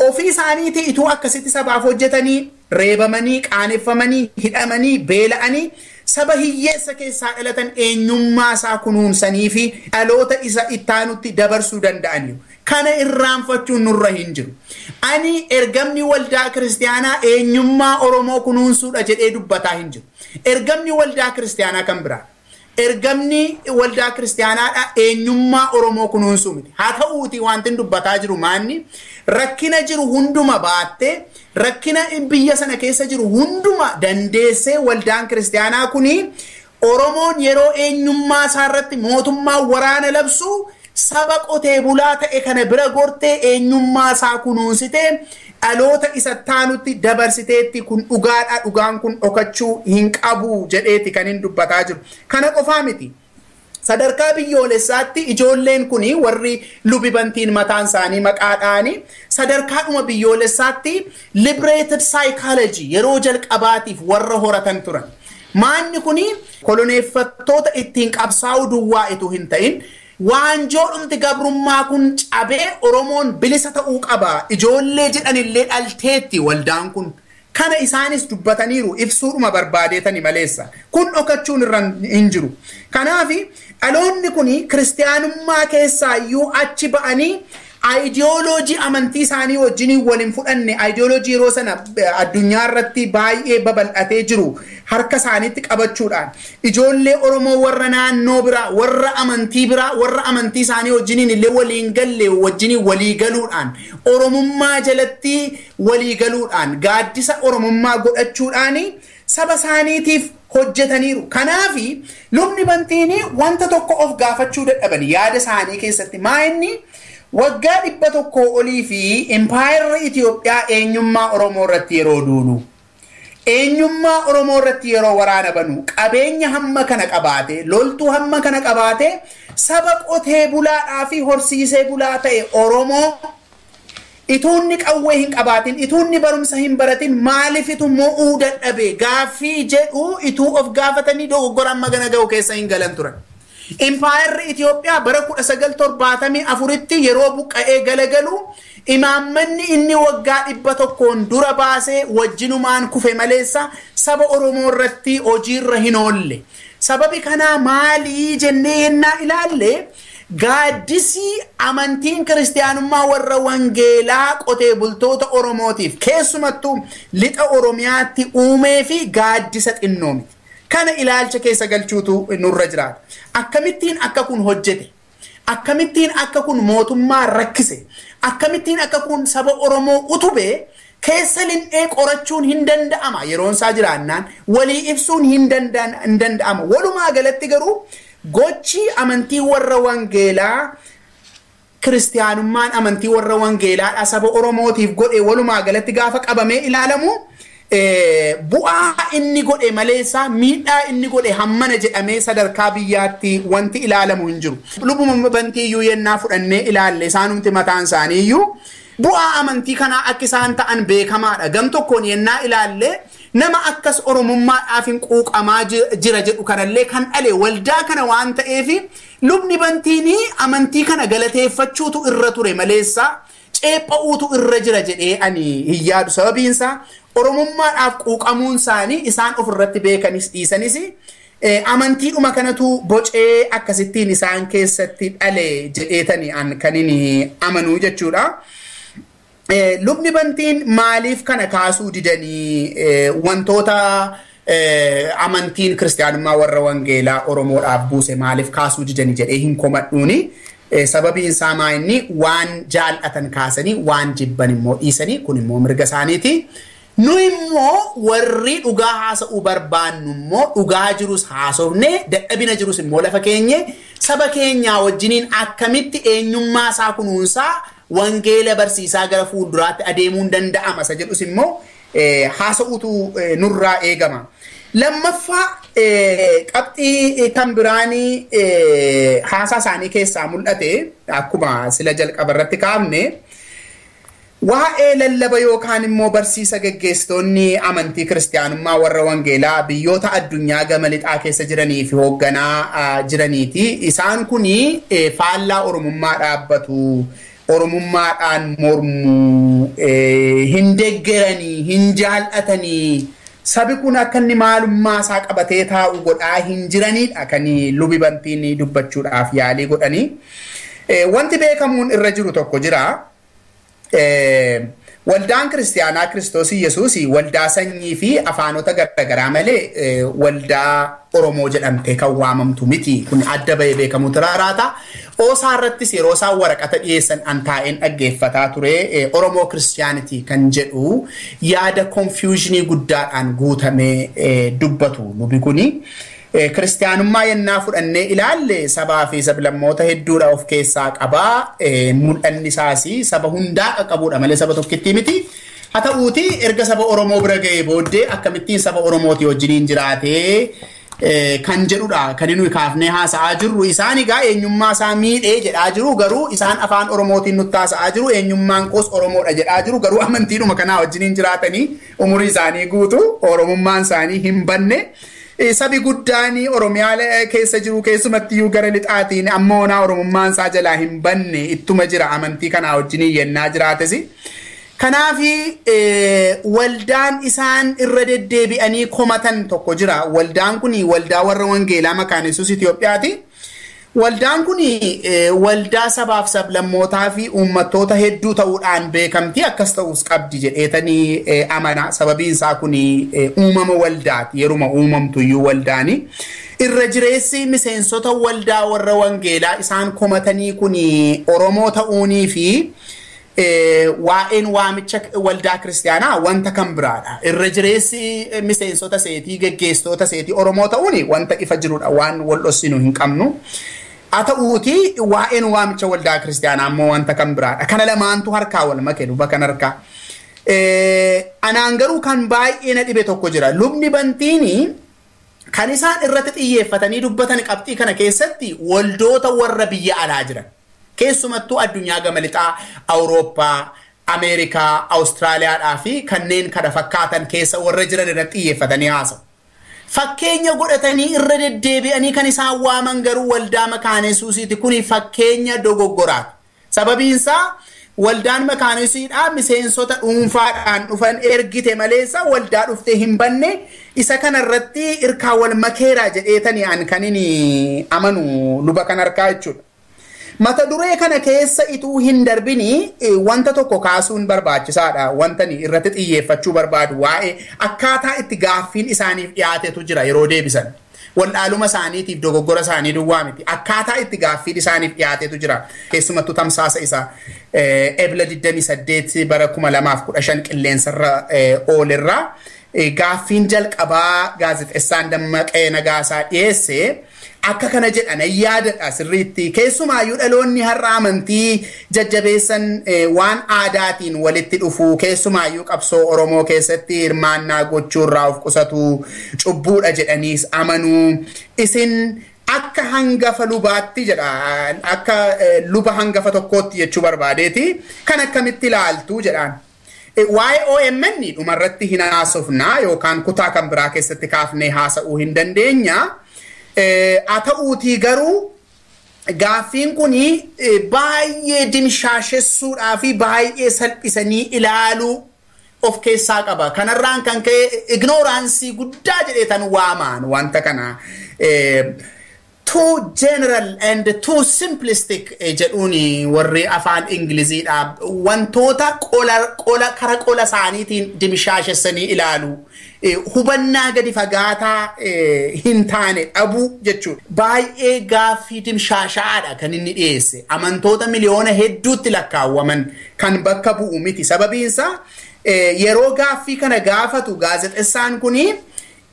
ofii isaaniitii ituu akkasitti sabaaf hojjetanii reebamanii qaaneffamanii hidhamanii beela'anii saba hiyyeessa keessaa dhalatan eenyummaa isaa kunuunsanii fi dhaloota isa ittaanutti dabarsuu danda'aniiru. Kana irraanfachuun nurra hin jiru. Ani ergamni waldaa kiristaanaa eenyummaa Oromoo kunuunsuudha jedhee dubbataa hin jiru. Ergamni waldaa kiristaanaa kan biraa. Ergamni waldaa kiristaanaadha eenyummaa Oromoo kunuunsuu miti. Haa ta'uuti wanti dubbataa jiru maanni rakkina jiru hunduma baattee rakkina biyya sana keessa jiru hunduma dandeessee waldaan kiristaanaa kuni Oromoon yeroo eenyummaa isaa irratti mootummaa waraana labsu saba qotee bulaa ta'e kana bira gortee eenyummaa isaa kunuunsitee dhaloota isa taanutti dabarsiteetti kun dhugaadha dhugaan kun dhokachuu hin qabu jedheeti kan hin dubbataa jiru. Kana qofaa miti. Sadarkaa biyyoolessaatti ijoolleen kuni warri lubibantiin mataan isaanii maqaadhaani sadarkaadhuma biyyoolessaatti liberated psychology yeroo jalqabaatiif warra horatan turan. Maanni kuni koloneeffattoota ittiin qabsaa'uu duwwaa ituu hin ta'in waanjoo dhumti gabrummaa kun cabee Oromoon bilisa ta'uu qaba ijoollee jedhanillee dhalteetti waldaan kun kana isaanis dubbataniiru ibsuudhuma barbaadeetani maleessa kun dhokachuun irra hin jiru kanaafi dhaloonni kuni kiristaanummaa keessaa iyyuu achi ba'anii ideology amantii isaanii wajjin waliin fudhanne ideology yeroo sana addunyaa irratti baay'ee babal'atee jiru harka isaaniitti qabachuudhaan ijoollee Oromoo warra naannoo biraa warra amantii isaanii wajjin illee waliin galle wajjin walii galuudhaan Oromummaa jalatti walii galuudhaan gaaddisa Oromummaa godhachuudhaan saba isaaniitiif hojjetaniiru kanaafi lubni bantiini wanta tokko of gaafachuu dadhaban yaada isaanii keessatti maa'inni waggaa 100 olii fi empire Itoophiyaa eenyummaa Oromoo irratti yeroo duulu eenyummaa Oromoo irratti yeroo waraana banu qabeenya hamma kana qabaate loltuu hamma kana qabaate saba qotee bulaadhaa fi horsiisee bulaa ta'e Oromoo ituunni qawwee hin qabaatin ituunni barumsa hin baratin maaliif itu mo'uu dadhabe gaaffii jedhu ituu of gaafatanii dogoggora amma gana ga'u keessa hin galan turan Empire Ethiopia bara 1974tti yeroo buqqa'ee galagalu imaammanni inni waggaa 100 dura baasee wajjinumaan kufe maleessa saba Oromoo irratti hojiirra hin oolle sababi kana maali jennee yennaa ilaalle gaaddisi amantiin kiristaanummaa warra wangeelaa qotee bultoota Oromootiif keessumattuu lixa Oromiyaatti uumee fi gaaddisa xinnoomi kana ilaalcha keessa galchuutu nurra jiraata akkamittiin akka kun hojjete akkamittiin akka kun mootummaa rakkise akkamittiin akka kun saba Oromoo utube keessa lin'ee qorachuun hin danda'ama yeroon isaa jiraannaan walii ibsuun hin danda'ama walumaa galatti garuu gochi amantii warra wangeelaa kiristaanummaan amantii warra wangeelaa saba Oromootiif godhe walumaa galatti gaafa qabamee ilaalamu bu'aa inni godhe maleessa miidhaa inni godhe hammana jedhamee sadarkaa biyyaatti wanti ilaalamu hin jiru lubuma bantiiyyuu yennaa fudhannee ilaalle isaanumti mataan isaaniiyyuu bu'aa amantii kanaa akka isaan ta'an beekamaadha gam tokkoon yennaa ilaalle nama akkas Oromummaadhaaf hin quuqamaa jira jedhu kanallee kan dhale waldaa kana waan ta'eef lubni bantiini amantii kana galateeffachuutu irra ture maleessa ceepha'uutu irra jira jedhee ani hin yaadu sababiinsa Oromummaadhaaf quuqamuun isaanii isaan ofirratti beekanis dhiisanis amantiidhuma kanatu bocee akkasittiin isaan keessatti dhale jedheetanii an kanini amanuu jechuudha. Lubni bantiin maaliif kana kaasuu didanii wantoota amantiin kiristaanummaa warra wangeelaa Oromoodhaaf buuse maaliif kaasuu didanii jedhee hin komadhuuni. Sababiin isaa maa'inni waan jaallatan kaasanii waan jibban immoo dhiisanii kun immoo mirga isaaniiti. Nu immoo warri dhugaa haasa'uu barbaannu immoo dhugaa jirus haasofne dadhabina jirus immoo lafa keenye saba keenyaa wajjiniin akkamitti eenyummaa isaa kunuunsaa wangeela barsiisaa gara fuulduraatti adeemuun danda'ama isa jedhus immoo haasa'uutu nurraa eegama. Lammaffaa qabxii kan biraanii haasaa isaanii keessaa mul'ate akkuma sila jalqaba irratti kaafne waa'ee lallaba yookaan immoo barsiisa geggeessitoonni amantii kiristaanummaa warra wangeelaa biyyoota addunyaa gama lixaa keessa jiranii fi hoogganaa jiraniiti isaan kuni faallaa Oromummaa dhaabbatu Oromummaadhaan mormuu hin deeggaranii hin jaallatanii sabi kun akka inni maalummaa isaa qabatee taa'u godhaa hin jiranidha kan lubi bantiin dubbachuudhaaf yaalii godhanii wanti beekamuun irra jiru tokko jira. Waldaan kiristaanaa Kiristoos Yesuus waldaa sanyii fi afaanota garagaraa malee waldaa Oromoo jedhamtee kan waamamtu miti kun adda bahee beekamutu raaraata oosaa irrattis yeroo isaan waraqata dhiyeessan an taa'een dhaggeeffataa ture Oromoo Kiristiyaanitii kan jedhu yaada confusionii guddaadhaan guutamee dubbatu lubi kuni kiristaanummaa yennaa fudhannee ilaalle sabaa fi sablammoota hedduudha of keessaa qabaa mul'anni isaas saba hundaa qaqqabuudha malee saba tokkitti miti haa ta'uuti erga saba Oromoo bira ga'ee booddee akkamittiin saba Oromootii wajjiniin jiraatee kan jedhudha kan inni kaafnee haasa'aa jirru isaan egaa eenyummaa isaa miidhee jedhaa jiru garuu isaan afaan Oromootiin nutti haasa'aa jiru eenyummaan koos Oromoodha jedhaa jiru garuu amantiidhuma kanaa wajjiniin jiraatanii umurii isaanii guutu Oromummaan isaanii hin banne. Sabi guddaanii Oromiyaa keessa jiru keessumatti iyyuu gara lixaatiin ammoonaa Oromummaan isaa jalaa hin banne ittuma jira amantii kanaa wajjiniin yennaa jiraatesi. Kanaafi waldaan isaan irra deddeebi'anii komatan tokko jira. Waldaan kuni waldaa warra wangeelaa maqaan Yesuus Itoophiyaati. Waldaan kuni waldaa sabaaf sablammootaa fi uummattoota hedduu ta'uudhaan beekamti. Akkas ta'us qabdi jedheetanii amana. Sababiin isaa kuni uumama waldaati. Yeruma uumamtuyyuu waldaani. Irra jireessi miseensota waldaa warra wangeelaa isaan komatanii kuni Oromoo ta'uunii fi waa'een waamicha waldaa kiristaanaa wanta kan biraadha. Irra jireessi miseensota seetii geggeessitoota seetii Oromoo ta'uuni wanta ifa jirudha. Waan wal dhossinu hin qabnu. Haa ta'uuti waa'een waamicha waldaa kiristaanaa ammoo wanta kan biraadha. Kana lamaantu harkaa wal make duba kan harkaa. Anaan garuu kan baay'ee na dhibe tokko jira. Lubni bantiini kan isaan irratti xiyyeeffatanii dubbatan qabxii kana keessatti waldoota warra biyya alaa jiran. Keessumattuu addunyaa gama lixaa Awurooppaa, Ameerikaa, Awustiraaliyaadhaa fi kanneen kana fakkaatan keessa warra jiran irratti xiyyeeffatanii haasa'u. Fakkeenya godhatanii irra deddeebi'anii kan isaan waaman garuu waldaa maqaan Yesuusiiti. Kuni fakkeenya dogoggoraati. Sababiin isaa waldaan maqaan Yesuusiidhaa miseensota dhuunfaadhaan dhufan ergite maleessa waldaa dhuftee hin banne isa kanarratti irkaa wal makeeraa jedheetanii an kan inni amanu luba kan harkaa jechuudha. Mata duree kana keessa ituu hin darbini wanta tokko kaasuun barbaachisaadha. Wantani irratti xiyyeeffachuu barbaadu waa'ee akkaataa itti gaaffiin isaaniif dhiyaatetu jira yeroo deebisan. Waldhaaluma isaaniitiif dogoggora isaanii duwwaa miti. Akkaataa itti gaaffiin isaaniif dhiyaatetu jira. Keessumattuu tamsaasa isaa Ebla 28 bara 2015 qilleensarra oolirraa gaaffiin jalqabaa gaazexeessaan Dammaqee Nagaasaa dhiyeesse. Akka kana jedhan yaadadha sirriitti keessumaayyuu dhaloonni har'a amantii jajjabeessan waan aadaatiin walitti dhufu keessumaayyuu qabsoo Oromoo keessatti hirmaannaa gochuurraa of qusatu cubbuudha jedhaniis amanuu isin akka hangafa lubaatti jedha akka luba hangafa tokkootti jechuu barbaadeeti kan akkamitti ilaaltu jedhaan. Waa'ee OMN dhumarratti hin haasofnaa yookaan kutaa kan biraa keessatti kaafnee haasa'uu hin dandeenya. Haa ta'uutii garuu gaaffiin kuni baay'ee dimshaashessuudhaa fi baay'ee salphisanii ilaaluu of keessaa qaba. Kanarraan kan ka'e ignoraansii guddaa jedheetan waamaan wanta kana too general and too simplistic jedhuuni warri afaan Ingiliziidha. Wantoota kara qola isaaniitiin dimshaashessanii ilaaluu. Hubannaa gadi fagaataa hin taane dhabuu jechuudha. Baay'ee gaaffii dimshaashaadha kan inni dhiyeesse. Amantoota miliyoona hedduutti lakkaawwaman kan bakka bu'u miti. Sababiinsa yeroo gaaffii kana gaafatu gaazexeessaan kuni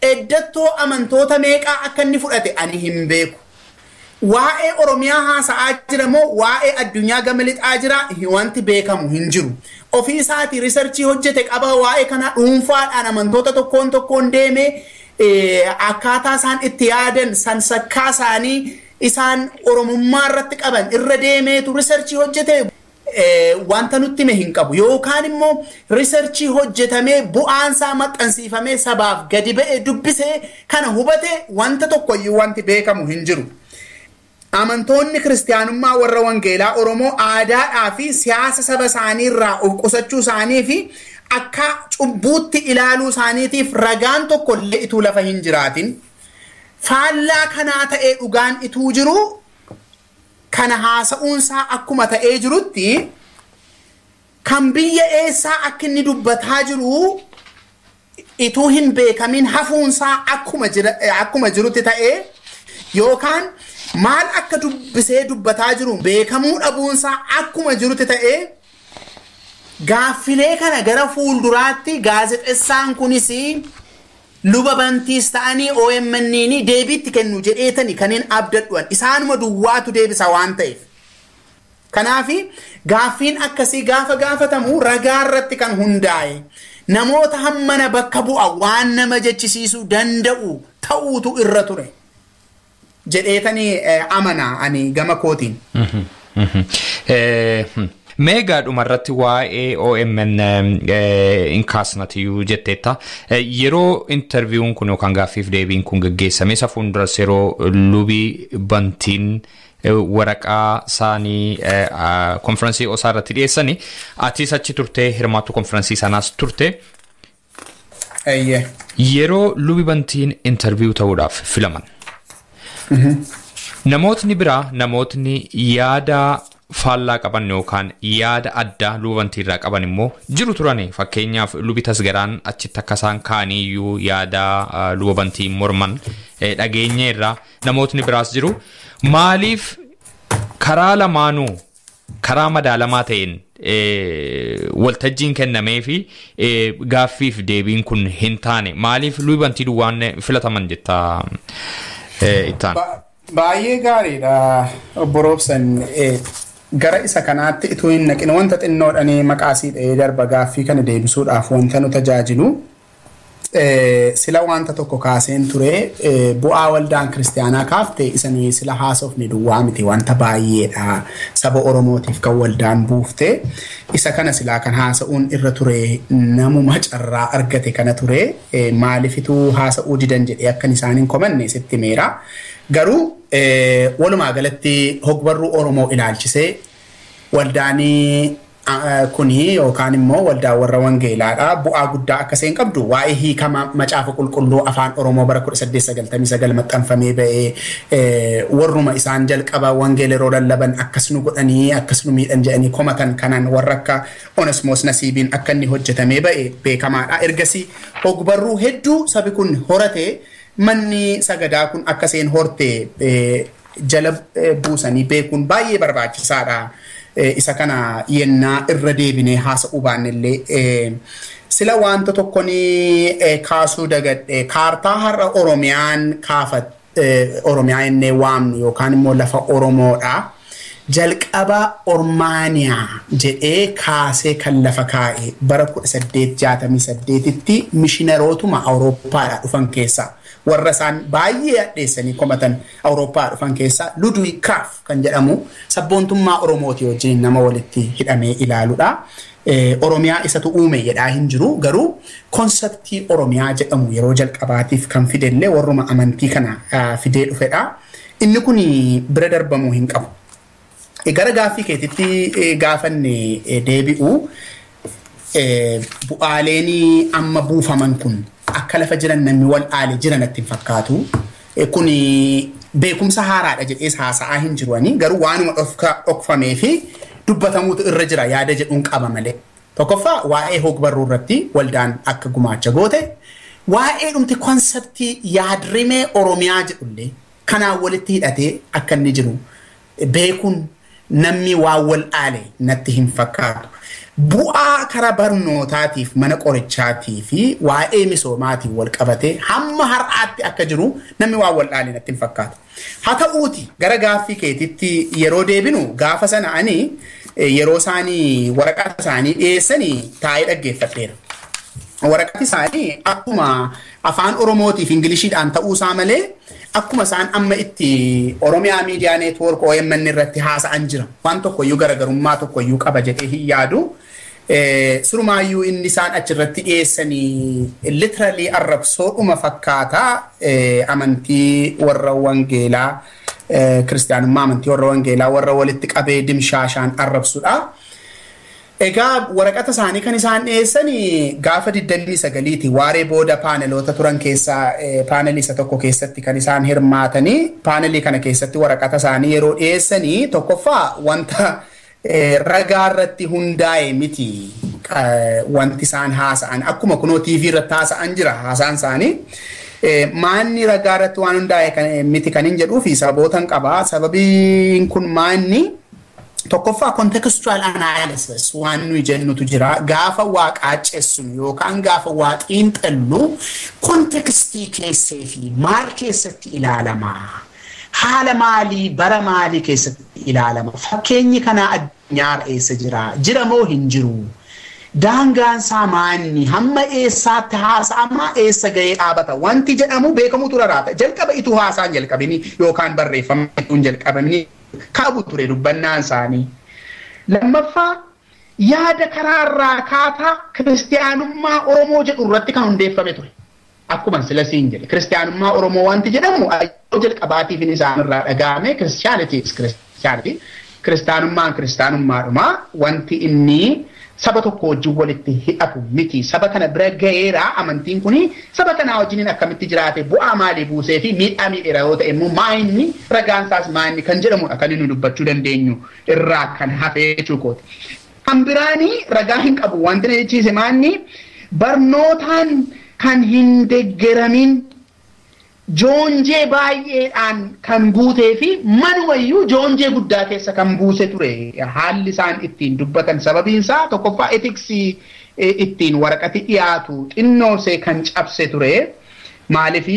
eddattoo amantoota meeqaa akka inni fudhate ani hin beeku. Waa'ee Oromiyaa haasa'aa jira moo waa'ee addunyaa gama lixaa jira wanti beekamu hin jiru. Ofii isaati riisarchii hojjete qaba waa'ee kana dhuunfaadhaan amantoota tokkoon deeme akkaataa isaan itti yaadan sansakkaa isaanii isaan Oromummaa irratti qaban irra deemeetu riisarchii hojjete wanta nutti hime hin qabu yookaan immoo riisarchii hojjetamee bu'aansaa maxxansiifamee sabaaf gadi ba'ee dubbisee kana hubate wanta tokkoyyuu wanti beekamu hin jiru. Amantoonni kiristaanummaa warra wangeelaa Oromoo aadaadhaa fi siyaasa saba isaanii irraa of qusachuu isaanii fi akka cubbuutti ilaaluu isaaniitiif ragaan tokko illee ituu lafa hin jiraatin faallaa kanaa ta'ee dhugaan ituu jiru kana haasa'uunsaa akkuma ta'ee jirutti kan biyya eessaa akka inni dubbataa jiru ituu hin beekamin hafuunsaa akkuma jirutti ta'ee yookaan maal akka dubbisee dubbataa jiru beekamuu dhabuunsaa akkuma jirutti ta'ee gaaffilee kana gara fuulduraatti gaazexeessaan kunis luba bantiis ta'anii OMN deebiitti kennu jedheetani kanneen abdadhuan isaanuma duwwaatu deebisa waan ta'eef. Kanaafi gaaffiin akkasii gaafa gaafatamu ragaa irratti kan hundaa'e namoota hammana bakka bu'a waan nama jechisiisuu danda'u ta'uutu irra ture. Jedheetanii amana ani gama kootiin. Meegaa dhumarratti waa'ee OMN in kaasnatiyyuu jetteetta. Yeroo interviewun kun yookaan gaaffiif deebiin kun gaggeessame isa fuulduras yeroo lubii bantiin waraqaa isaanii konfiraansii osaa irratti dhiyeessanii atis achi turtee hirmaattuu konfiraansii sanaas turte. Yeroo lubii bantiin interview ta'uudhaaf filaman. Namootni biraa namootni yaada faallaa qaban yookaan yaada addaa lubii bantii irraa qaban immoo jiru turani. Fakkeenyaaf lubii tasgaraan achitti akka isaan kaaniyyuu yaada lubii bantii morman dhageenya irraa namootni biraas jiru. Maaliif karaa lamaanuu karaa madaalamaa ta'een waltajjiin kennamee fi gaaffiif deebiin kun hin taane maaliif lubii bantii duwwaan filataman jettaa ittaan? Baay'ee gaariidha obborobsan. Gara isa kanaatti ituu hin naqin wanta xinnoodhanii maqaasii ta'ee darba gaaffii kana deebisuudhaaf wanta nu tajaajilu sila wanta tokko kaaseen ture bu'aa waldaan kiristaanaa kaafte isa nuyi sila haasofne duwwaa miti wanta baay'eedha saba Oromootiif kan waldaan buufte isa kana silaa kan haasa'uun irra ture namuma carraa argate kana ture maalifituu haasa'uu didan jedhee akkan isaan hin komanne sitti meera. Garuu walumaa galatti hogbarruu Oromoo ilaalchisee waldaanii kuni yookaan immoo waldaa warra wangeelaadha bu'aa guddaa akkaseen qabdu waa'ee hiikama macaafa qulqulluu afaan Oromoo bara 1899 maxxanfamee ba'ee warruma isaan jalqaba wangeela yeroo lallaban akkas nu godhanii akkas nu miidhan jedhanii komatan kanan warra akka Onesmoos Nasiibiin akka inni hojjetamee ba'e beekamaadha. Ergasii hogbarruu hedduu sabi kun horate manni sagadaa kun akkaseen horte jala buusanii beekuun baay'ee barbaachisaadha. Isa kana yennaa irra deebinee haasa'uu baannillee sila wanta tokkoni kaasuu dagadhe kaartaa har'a Oromiyaan kaafat Oromiyaa innee waamnu yookaan immoo lafa Oromoodha. Jalqaba Ormaaniyaa jedhee kaasee kan lafa kaa'e bara 1868tti mishiinarootuma Awurooppaadhaa dhufan keessaa warra isaan baay'ee addeessanii komatan Awurooppaa dhufan keessaa Ludwig Krapf kan jedhamu sabboontummaa Oromooti wajjin nama walitti hidhamee ilaaluudha. Oromiyaa isatu uume jedhaa hin jiru garuu konseptii Oromiyaa jedhamu yeroo jalqabaatiif kan fidellee warruma amantii kana fidee dhufedha. Inni kun bira darbamuu hin qabu. Gara gaaffii keetitti gaafanne deebi'u bu'aaleen amma buufaman kun akka lafa jiran namni wal aale jiran ittiin fakkaatu. Kun beekumsa haaraadha jedhees haasa'aa hin jiruani garuu waanuma dhokfamee fi dubbatamuutu irra jira yaada jedhuun qaba malee. Tokkoffaa waa'ee hogbarruu irratti waldaan akka gumaacha goote waa'ee dhumti konseptii yaadrimee Oromiyaa jedhullee kanaan walitti hidhatee akka inni jiru beekuun namni waa wal aale natti hin fakkaatu. Bu'aa karaa barnootaatiif mana qorichaatii fi waa'ee misoomaatiin wal qabatee hamma har'aatti akka jiru namni waa wal aale natti hin fakkaatu. Haa ta'uuti gara gaaffii keetitti yeroo deebinu gaafa sana ani yeroo isaanii waraqaa isaanii dhiyeessanii taa'ee dhaggeeffadheera. Waraqaa isaanii akkuma afaan Oromootiif Ingiliishiidhaan ta'uusaa malee akkuma isaan amma itti Oromiyaa Miidiyaa Neetwoork OMN irratti haasa'an jira. Waan tokkoyyuu garaagarummaa tokkoyyuu qaba jedhee hin yaadu. Surumaayyuu inni isaan achirratti dhiyeessanii literally arrabsoodhuma fakkaataa amantii warra wangeelaa kiristaanummaa amantii warra wangeelaa warra walitti qabee dimshaashaan arrabsuudha. Egaa waraqata isaanii kan isaan dhiyeessanii gaafa 29ti waaree booda paaneloota turan keessaa paanelii isa tokko keessatti kan isaan hirmaatanii paanelii kana keessatti waraqata isaanii yeroo dhiyeessanii tokkoffaa wanta ragaa irratti hundaa'e miti wanti isaan haasa'an akkuma kunoo TV irratti haasa'an jira haasaan isaanii maanni ragaa irratti waan hundaa'e miti kan hin jedhuu fi sababootan qabaa sababiin kun maanni tokkoffaa contextual analysis waan nuyi jennutu jira gaafa waa qaacessun yookaan gaafa waa xiinxallu contextii keessee fi maal keessatti ilaalama haala maalii bara maalii keessatti ilaalama fakkeenyi kana addunyaa eessa jira moo hin jiru daangaan isaa maanni hamma eessaatti haasa'ama eessa ga'ee dhaabata wanti jedhamu beekamutu raraata jalqaba ituu haasaan jalqabini yookaan barreeffama ituun jalqabamini Kabu ture dubbannaan isaanii. Lammaffaa yaada karaarraa kaataa kiristaanummaa Oromoo jedhu irratti kan hundeeffame ture. Akkuma sila siin jedhe kiristaanummaa Oromoo wanti jedhamu jalqabaatiif isaan irraa dhaga'ame Christianity kiristaanummaadhuma wanti inni saba tokko wajjin walitti hidhatu miti. Saba kana bira ga'eera amantiin kuni saba kana wajjin akkamitti jiraate bu'aa maalii buusee fi miidhaa miidheera yoo ta'e immoo maayinni ragaansaas maayinni kan jedhamudha kan inni dubbachuu dandeenyu irraa kan hafee jechuukooti. Kan biraanii ragaa hin qabu wanti na jechiise maanni barnootaan kan hin deggeramin joonjee baay'eedhaan kan guutee fi manumayyuu joonjee guddaa keessa kan buuse ture. Haalli isaan ittiin dubbatan sababiin isaa tokkoffaa etiksii ittiin waraqati dhiyaatu xinnoosee kan cabse ture. Maaliif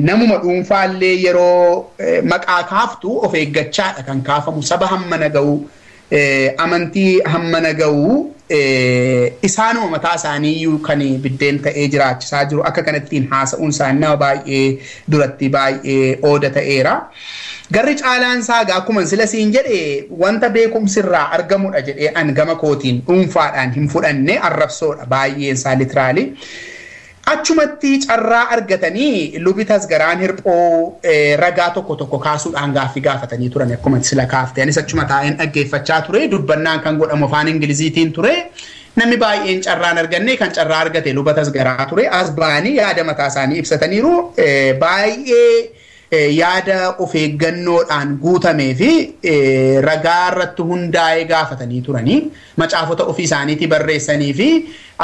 namuma dhuunfaallee yeroo maqaa kaaftu of eeggachaadha kan kaafamu saba hammana ga'u amantii hammana ga'u isaanuma mataa isaaniiyyuu kan biddeen ta'ee jiraachisaa jiru akka kanattiin haasa'uun isaan nama baay'ee duratti baay'ee ooda ta'eera. Garri caalaan saagaa akkuma sila siin jedhe wanta beekumsirraa argamudha jedhee an gama kootiin dhuunfaadhaan hin fudhanne arrabsoodha baay'een isaa litiraali. Achumatti carraa argatanii lubi tasgaraan hirphoo ragaa tokko kaasuudhaan gaaffii gaafatanii turan akkuma sila kaafte. Anis achuma taa'een dhaggeeffachaa ture dubbannaan kan godhamu afaan Ingiliziitiin ture. Namni baay'een carraan arganne kan carraa argate luba tasgaraa ture. As ba'anii yaada mataa isaanii ibsataniiru baay'ee yaada of eeggannoodhaan guutamee fi ragaa irratti hundaa'ee gaafatanii turanii macaafota ofii isaaniitii barreessanii fi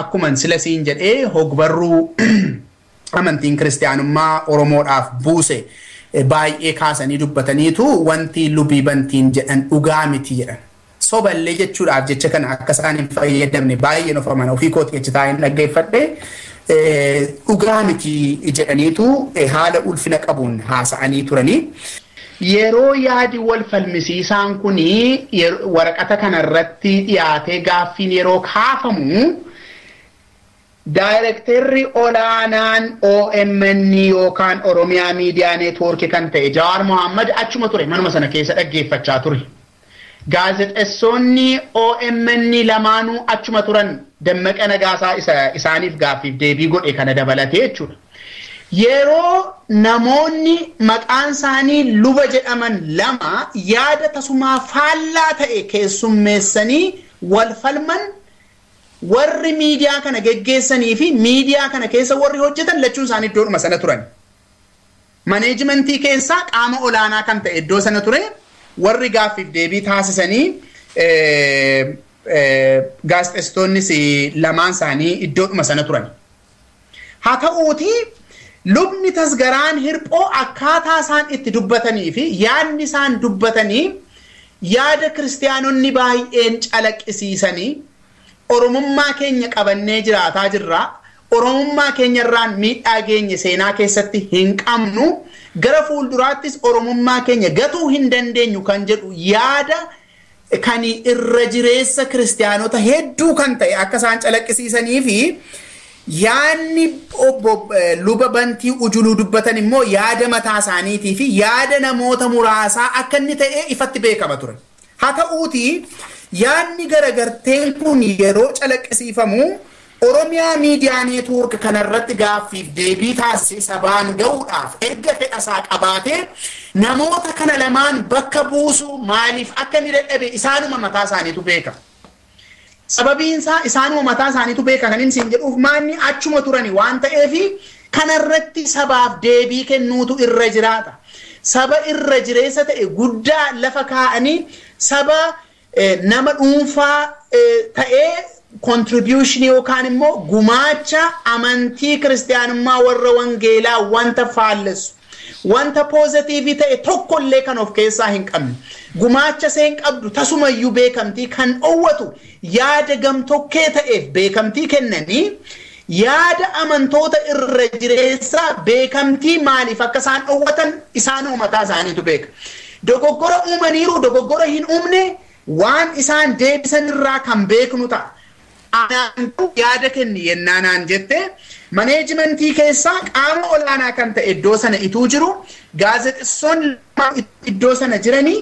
akkuma sila siin jedhee hogbarruu amantiin kiristaanummaa Oromoodhaaf buuse baay'ee kaasanii dubbataniitu wanti lubii bantiin jedhan dhugaa miti jedhan. Soballee jechuudhaaf jecha kana akka isaan hin fayyadamne baay'een of amana ofii kooti jecha taa'een dhaggeeffadhe. Dhugaa miti jedhaniitu haala ulfina qabuun haasa'anii turanii. Yeroo yaadi wal falmisiisaan kuni waraqata kanarratti dhiyaatee gaaffiin yeroo kaafamu Daayirektarri olaanaan OMN yookaan Oromiyaa Miidiyaa Neetwoorkii kan ta'e Jawaar Mohaammed achuma ture manuma sana keessa dhaggeeffachaa ture. Gaazexeessonni OMN lamaanuu achuma turan Dammaqa Nagaasaa isaaniif gaaffiif deebii godhe kana dabalatee jechuudha. Yeroo namoonni maqaan isaanii luba jedhaman lama yaada tasumaa faallaa ta'e keessummeessanii wal falman warri miidiyaa kana geggeessanii fi miidiyaa kana keessa warri hojjetan lachuun isaanii iddoodhuma sana turan. Maneejimentii keessaa qaama olaanaa kan ta'e iddoo sana ture. Warri gaaffiif deebii taasisanii gaazexeessitoonnis lamaan isaanii iddoodhuma sana turan. Haa ta'uuti lubni tasgaraan hirphoo akkaataa isaan itti dubbatanii fi yaadni isaan dubbatanii yaada kiristaanonni baay'een calaqqisiisanii Oromummaa keenya qabannee jiraataa jirra. Oromummaa keenya irraan miidhaa geenye seenaa keessatti hin qabnu. Gara fuulduraattis Oromummaa keenya gatuu hin dandeenyu kan jedhu yaada kan irra jireessa kiristaanota hedduu kan ta'e akka isaan calaqqisiisanii fi yaadni luba bantii ujuluu dubbatan immoo yaada mataa isaaniitii fi yaada namoota muraasaa akka inni ta'e ifatti beekama ture. Haa ta'uuti yaadni garagarteen kun yeroo calaqqisiifamu Oromiyaa Miidiyaa Neetwoork kanarratti gaaffiif deebii taasisee sabaan ga'uudhaaf erga fedhasaa qabaatee namoota kana lamaan bakka buusu maaliif akka inni dadhabe isaanuma mataa isaaniitu beeka. Sababiin isaa isaanuma mataa isaaniitu beeka kan inni jedhuuf maanni achuma turani waan ta'eef kanarratti sabaaf deebii kennuutu irra jiraata. Saba irra jireessa ta'e guddaa lafa kaa'anii saba nama dhuunfaa ta'ee contribution yookaan immoo gumaacha amantii kiristaanummaa warra wangeelaa wanta faallessu wanta positive ta'e tokkollee kan of keessaa hin qabne gumaacha seen qabdu tasumayyuu beekamtii kan dhowwatu yaada gamtokkee ta'eef beekamtii kennanii yaada amantoota irra jireessaa beekamtii maaliif akka isaan dhowwatan isaanuma mataa isaaniitu beeka. Dogoggora uumaniiru dogoggora hin uumne waan isaan deebisan irraa kan beeknu ta'a. Anaan yaada kenni yennaanaan jette maneejimentii keessaa qaama olaanaa kan ta'e iddoo sana ituu jiru gaazexeessonni iddoo sana jiranii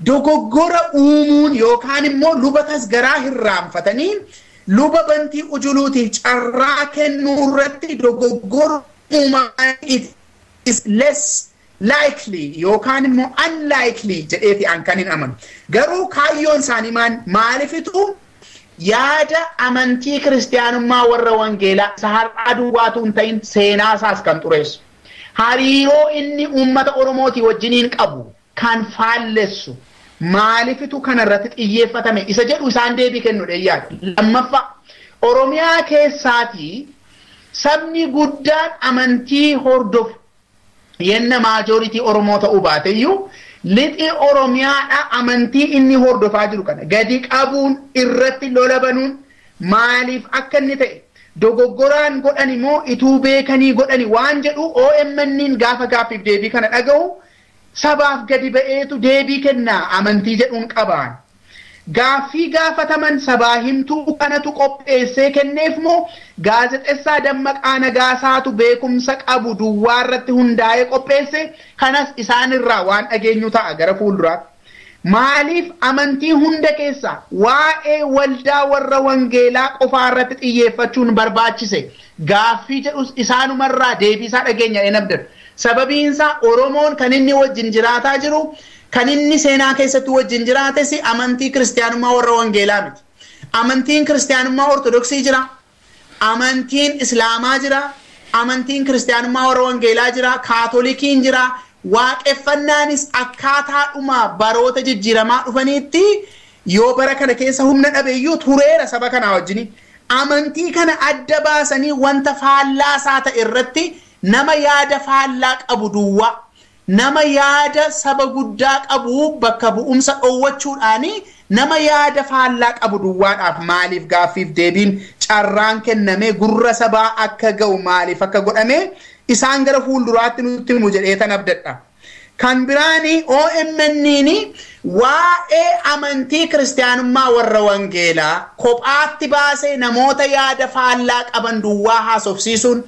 dogoggora uumuun yookaan immoo luba tasgaraa hirraanfatanii luba bantii ujuluutiif carraa kennuu irratti dogoggora uumaan is less likely yookaan immoo unlikely jedheeti an kan hin amanu. Garuu kaayyoon isaanii maalifitu yaada amantii kiristaanummaa warra wangeelaa isa har'aa duwwaatu hin ta'in seenaa isaas kan xureessu. Hariiroo inni uummata Oromootii wajjiniin qabu kan faallessu maalifitu kanarratti xiyyeeffatame isa jedhu isaan deebii kennudha yaada. Lammaffaa Oromiyaa keessaatii sabni guddaan amantii hordofu yenna maajoritii Oromoo ta'uu baateyyuu lixi Oromiyaadha amantii inni hordofaa jiru kana gadi qabuun irratti lola banuun maaliif akka inni ta'e dogoggoraan godhan immoo ituu beekanii godhani waan jedhu OMN'n gaafa gaaffiif deebii kana dhaga'u sabaaf gadi ba'eetu deebii kennaa amantii jedhuun qabaan. Gaaffii gaafataman sabaa himtuu kanatu qopheessee kenneef moo gaazexessaa Dammaqaa Nagaasaatu beekumsa qabu duwwaa irratti hundaa'ee qopheesse kanas isaanirraa waan dhageenyu ta'a gara fuulduraatti. Maaliif amantii hunda keessa waa'ee waldaa warra wangeelaa qofaa irratti xiyyeeffachuun barbaachise gaaffii jedhus isaanumarraa deebiisaa dhageenya hin abdatu. Sababiinsaa Oromoon kan inni wajjin jiraataa jiru kan inni seenaa keessatti wajjin jiraates amantii kiristaanummaa warra wangeelaa miti. Amantiin kiristaanummaa ortodoksii jira. Amantiin islaamaa jira. Amantiin kiristaanummaa warra wangeelaa jira. Kaatolikiin jira. Waaqeffannaanis akkaataadhuma baroota jijjiiramaa dhufaniitti yoo bara kana keessa humna dhabeeyyuu tureera saba kanaa wajjin. Amantii kana adda baasanii wanta faallaasaa ta'e irratti nama yaada faallaa qabu duwwaa. Nama yaada saba guddaa qabu bakka bu'umsa dhoowwachuudhaani nama yaada faallaa qabu duwwaadhaaf maaliif gaaffiif deebiin carraan kenname gurra sabaa akka ga'u maaliif akka godhame isaan gara fuulduraatti nutti himu jedheetan abdadha. Kan biraani OMN'n waa'ee amantii kiristaanummaa warra wangeelaa kophaatti baasee namoota yaada faallaa qaban duwwaa haasofsiisuun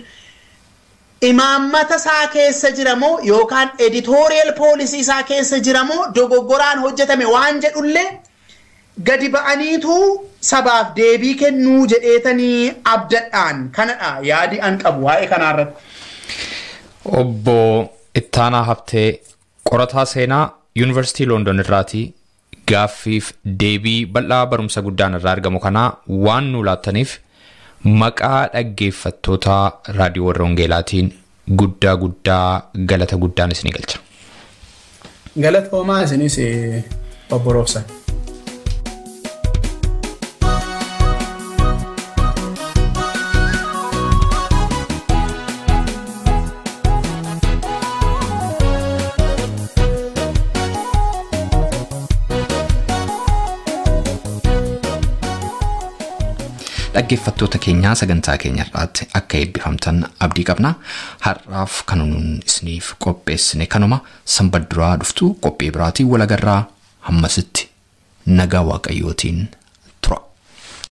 imaammata isaa keessa jiramoo yookaan editorial policy isaa keessa jiramoo dogoggoraan hojjetame waan jedhullee gadi ba'aniitu sabaaf deebii kennuu jedheetanii abdadhaan kanadha yaadi an qabu waa'ee kanaarratti. Obbo Ittaanaa Habtee qorataa seenaa Yuunivarsiitii Loondon irraatii gaaffiif deebii bal'aa barumsa guddaan irraa argamu kanaa waan nu laattaniif maqaa dhaggeeffattoota raadiyoo warra wangeelaatiin guddaa galata guddaan isinii galcha. Galatoomaa isinis obbo Roobsan. Dhaggeeffattoota keenyaa sagantaa keenya irratti akka eebbifamtan abdii qabna. Har'aaf kan nuun isiniif qopheessine kanuma sanbata duraa dhuftu qophii biraatiin walagarraa hammasitti nagaa waaqayyootiin